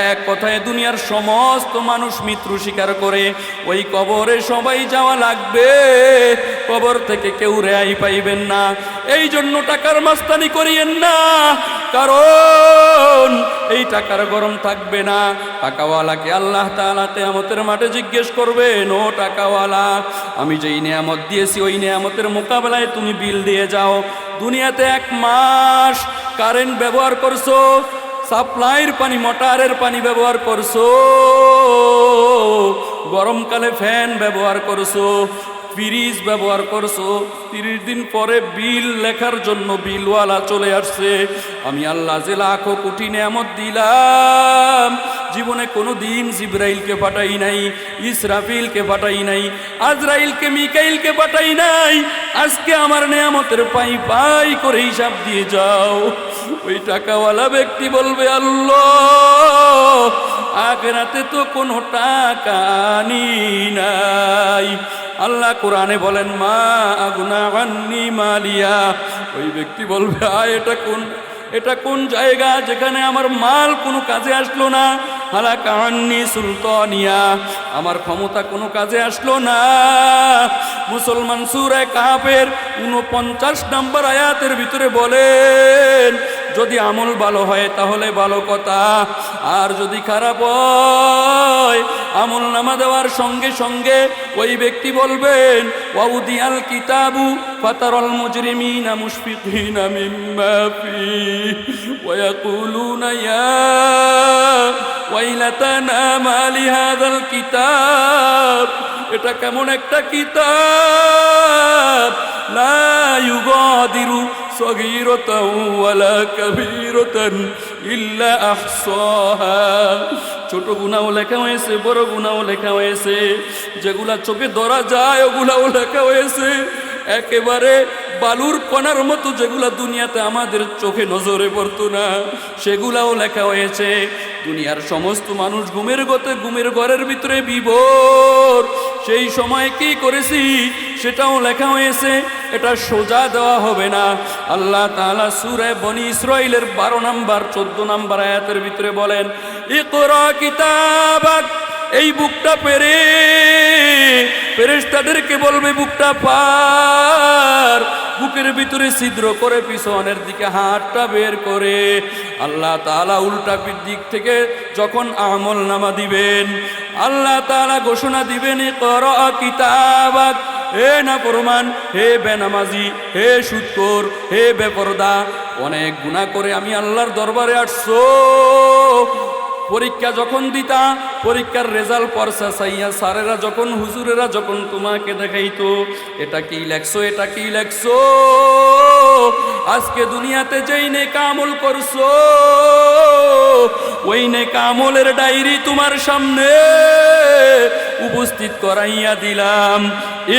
এক কথায় দুনিয়ার সমস্ত মানুষ মৃত্যু স্বীকার করে। ওই কবরে সবাই যাওয়া লাগবে, কবর থেকে কেউ রেহাই পাইবেন না। এই জন্য টাকার মাস্তানি করিয়েন না, কারণ এই টাকার গরম থাকবে না। টাকাওয়ালাকে আল্লাহ তাআলা কিয়ামতের মাঠে জিজ্ঞেস করবেন, ও টাকাওয়ালা, আমি যেই নিয়ামত দিয়েছি ওই নিয়ামতের মোকাবেলায় তুমি বিল দিয়ে যাও। দুনিয়াতে 1 মাস কারেন্ট ব্যবহার করছো, সাপ্লাইয়ের পানি, মোটরের পানি ব্যবহার করছো, গরমকালে ফ্যান ব্যবহার করছো, ফ্রিজ ব্যবহার করছো, 30 দিন পরে বিল লেখার জন্য বিলওয়ালা চলে আসছে। আমি আল্লাহ যে লাখো কোটি নিয়ামত দিলাম, জীবনে কোনো দিন জিবরাইলকে পাঠাই নাই, ইসরাফিলকে পাঠাই নাই, আজরাইলকে, মিকাইলকে পাঠাই নাই। আজকে আমার নিয়ামতের পাই পাই করে হিসাব দিয়ে যাও। ওই টাকাওয়ালা ব্যক্তি বলবে, আল্লাহ, আখিরাতে তো কোনো টাকা আনি নাই। আল্লাহ কোরআনে বলেন, মা আগুনা আন্নি মালিয়া। ওই ব্যক্তি বলবে, এটা কোন জায়গা যেখানে আমার মাল কোনো কাজে আসলো না? হালাকা আন্নি সুলতানিয়া, আমার ক্ষমতা কোনো কাজে আসলো না। মুসলমান সূরা কাহফের 49 নম্বর আয়াতের ভিতরে বলেন, যদি আমল ভালো হয় তাহলে ভালো কথা, আর যদি খারাপ হয় আমল নামা দেওয়ার সঙ্গে সঙ্গে ওই ব্যক্তি বলবেন, ওয়াউদিয়াল কিতাবু ফাতারাল মুজরিমিনা মুশফিকিনা মিম্মা ফীহি ওয়া ইয়াকুলুনা ইয়া ওয়াইলাতানা মা লিহাযাল কিতাব। এটা কেমন একটা কিতাব, লা ইউগাদিরু সগীরাতাও ওয়ালা কাবীরাতান ইল্লা আহসাহা। ছোট গুনাহও লেখা হয়েছে, বড় গুনাহও লেখা হয়েছে, যেগুলা চোখে ধরা যায় ওগুলাও লেখা হয়েছে, একেবারে বালুর কণার মতো যেগুলা দুনিয়াতে আমাদের চোখে নজরে পড়তো না সেগুলাও লেখা হয়েছে। দুনিয়ার সমস্ত মানুষ ঘুমের ঘরের ভিতরে বিভোর, সেই সময় কি করেছি সেটাও লেখা হয়েছে। এটা সোজা দেওয়া হবে না। আল্লাহ তাআলা সূরা বনী ইসরাঈলের 12 নম্বর 14 নম্বর আয়াতের ভিতরে বলেন, ইকরা কিতাবাক, এই বুকটা পেরে ফেরেশতাদেরকে বলবে বুকটা পার, বুকের ভিতরে ছিদ্র করে পিছনের দিকে হাতটা বের করে আল্লাহ তাআলা উল্টা দিক থেকে যখন আমল নামা দিবেন, আল্লাহ তাআলা ঘোষণা দিবেন, ইকরা কিতাবাক, হে নাফরমান, হে বেনামাজি, হে সুদখোর, হে বেপরদা, অনেক গুনাহ করে আমি আল্লাহর দরবারে আসছো, পরীক্ষা যখন দিতা, পরীক্ষার রেজাল্ট পরসা চাইয়া স্যারেরা যখন হুজুরেরা যখন তোমাকে দেখাইতো, এটা কি লেখছো, এটা কি লেখছো, আজকে দুনিয়াতে যেই নেক আমল করছো ওই নেক আমলের ডায়েরি তোমার সামনে উপস্থিত করাইয়া দিলাম।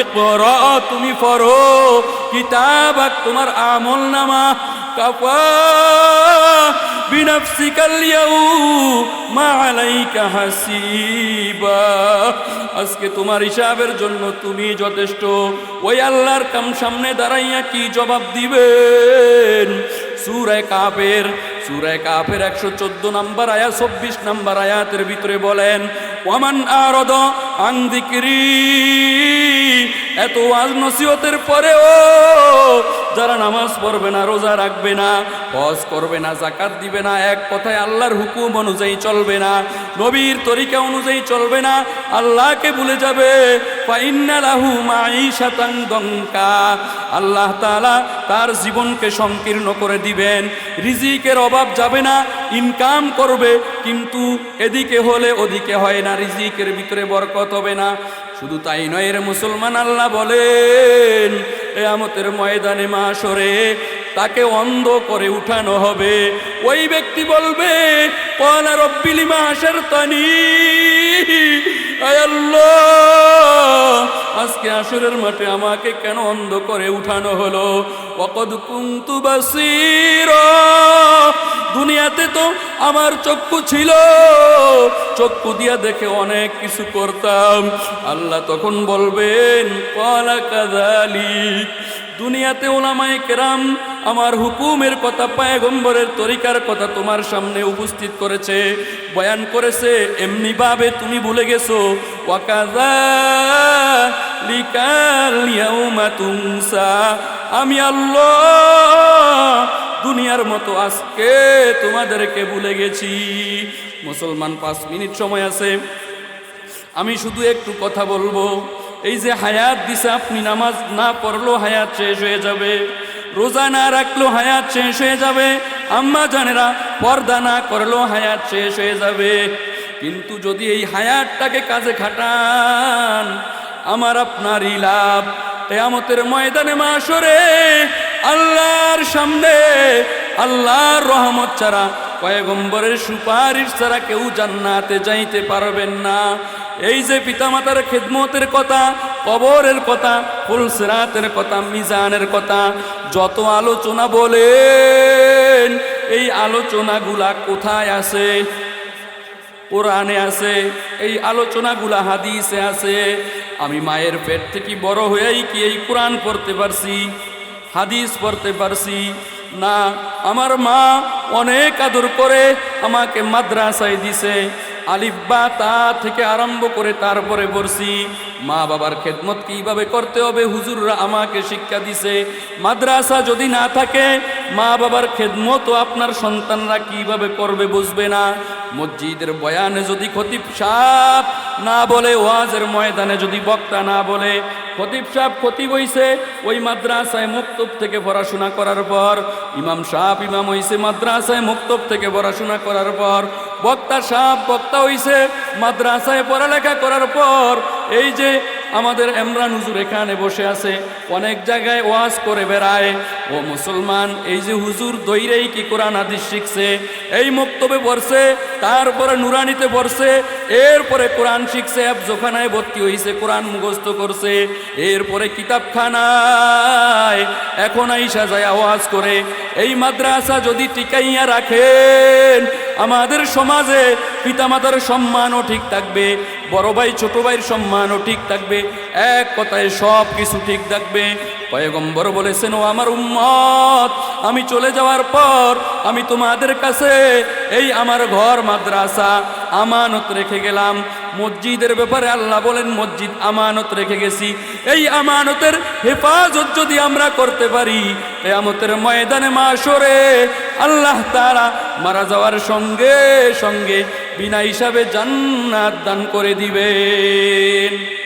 ইকরা, তুমি পড়ো, কিতাবাক, তোমার আমল নামা, কাফা বিনাফসিকাল ইয়াউমা আলাইকা হাসিবা, আজকে তোমার হিসাবের জন্য তুমি যথেষ্ট। ওই আল্লাহর কাম সামনে দাঁড়াইয়া কি জবাব দিবেন? সূরা কাফের 114 নম্বর আয়াত 24 নম্বর আয়াতের ভিতরে বলেন, ওয়ামান আরাদা আন যিকরি, এত ওয়াজ নসিহতের পরেও যারা নামাজ পড়বে না, রোজা রাখবে না, হজ করবে না, যাকাত দিবে না, এক কথায় আল্লাহর হুকুম অনুযায়ী চলবে না, নবীর তরিকা অনুযায়ী চলবে না, আল্লাহকে ভুলে যাবে, ফাইন্না লাহু মাঈশাতান দঙ্কা, আল্লাহ তাআলা তার জীবনকে সংকীর্ণ করে দিবেন, রিজিকের অভাব যাবে না, ইনকাম করবে কিন্তু এদিকে হলে ওদিকে হয় না, রিজিকের ভিতরে বরকত হবে না। শুধু তাই নয় রে মুসলমান, আল্লাহ বলেন কিয়ামতের ময়দানে মাশরে তাকে অন্ধ করে উঠানো হবে। ওই ব্যক্তি বলবে, ক্বালা রব্বি লিমা হাশারতানি, আয় আল্লাহ, আজকে হাশরের মাঠে আমাকে কেন অন্ধ করে উঠানো হলো? ওয়াকাদ কুনতু বাসীরা, দুনিয়াতে তো আমার চক্ষু ছিল, চক্ষু দিয়া দেখে অনেক কিছু করতাম। আল্লাহ তখন বলবেন, ক্বালা কাযালিক, দুনিয়াতে উলামায়ে কেরাম আমার হুকুমের কথা, পয়গম্বরের তরিকার কথা তোমার সামনে উপস্থিত করেছে, বয়ান করেছে, এমনি ভাবে তুমি ভুলে গেছো। ওয়াকাযালিকাল ইয়াউমা তুনসা, আমি আল্লাহ দুনিয়ার মতো আজকে তোমাদেরকে ভুলে গেছি। মুসলমান 5 মিনিট সময় আছে, আমি শুধু একটু কথা বলবো। এই যে হায়াত দিছে, আপনি নামাজ না পড়লেও হায়াত শেষ হয়ে যাবে, রোজা না রাখলেও হায়াত শেষ হয়ে যাবে, আম্মা জানেরা পর্দা না করলেও হায়াত শেষ হয়ে যাবে। কিন্তু যদি এই হায়াতটাকে কাজে খাটান, আমার আপনারই লাভ। কিয়ামতের ময়দানে মাশরে আল্লাহর সামনে আল্লাহর রহমত ছাড়া, পয়গম্বরের সুপারিশ ছাড়া কেউ জান্নাতে যাইতে পারবেন না। এই যে পিতামাতার খেদমতের কথা, কবরের কথা, ফুলসিরাতের কথা, মিজানের কথা, যত আলোচনা বলেন, এই আলোচনাগুলা কোথায় আছে? কোরআনে আছে, এই আলোচনাগুলা হাদিসে আছে। আমি মায়ের পেট থেকে বড় হয়েই কি এই কোরআন পড়তে পারছি, হাদিস পড়তে পারছি না? আমার মা অনেক আদর করে আমাকে মাদ্রাসায় দিছে, আলিফ বা তা থেকে আরম্ভ করে তারপরে পড়ছি। মা বাবার খেদমত কিভাবে করতে হবে হুজুররা আমাকে শিক্ষা দিছে। মাদ্রাসা যদি না থাকে, মা বাবার খেদমতও আপনার সন্তানরা কিভাবে করবে বুঝবে না। মসজিদের বয়ানে যদি খতিব সাহেব না বলে, ওয়াজের ময়দানে যদি বক্তা না বলে, খতিব সাহেব খতিব হইছে ওই মাদ্রাসায় মুক্তব থেকে পড়াশোনা করার পর, ইমাম সাহেব ইমাম হইছে মাদ্রাসায় মুক্তব থেকে পড়াশোনা করার পর, বক্তা সাহেব বক্তা হইছে মাদ্রাসায় পড়ালেখা করার পর। এই যে আমাদের ইমরান হুজুর এখানে বসে আছে, অনেক জায়গায় ওয়াজ করে বেড়ায়। ও মুসলমান, এই যে হুজুর দইরেই কি কোরআন হাদিস শিখছে, এই মুক্তবে পড়ছে, তারপরে নুরানিতে পড়ছে, এরপরে কোরআন শিখছে, হেফজখানায় ভর্তি হইছে, কোরআন মুখস্থ করছে, এরপরে কিতাবখানায় এখন আইসা যায় আওয়াজ করে। এই মাদ্রাসা যদি টিকাইয়া রাখেন, আমাদের সমাজে পিতামাতার সম্মানও ঠিক থাকবে, বড় ভাই ছোট ভাইয়ের সম্মানও ঠিক থাকবে, এক কথায় সব কিছু ঠিক থাকবে। পয়গম্বর বলেছেন, ও আমার উম্মত, আমি চলে যাওয়ার পর আমি তোমাদের কাছে এই আমার ঘর মাদ্রাসা আমানত রেখে গেলাম। মসজিদের ব্যাপারে আল্লাহ বলেন, মসজিদ আমানত রেখে গেছি। এই আমানতের হেফাজত যদি আমরা করতে পারি, কিয়ামতের ময়দানে মাশরে আল্লাহ তাআলা মারা যাওয়ার সঙ্গে সঙ্গে বিনা হিসাবে জান্নাত দান করে দিবেন।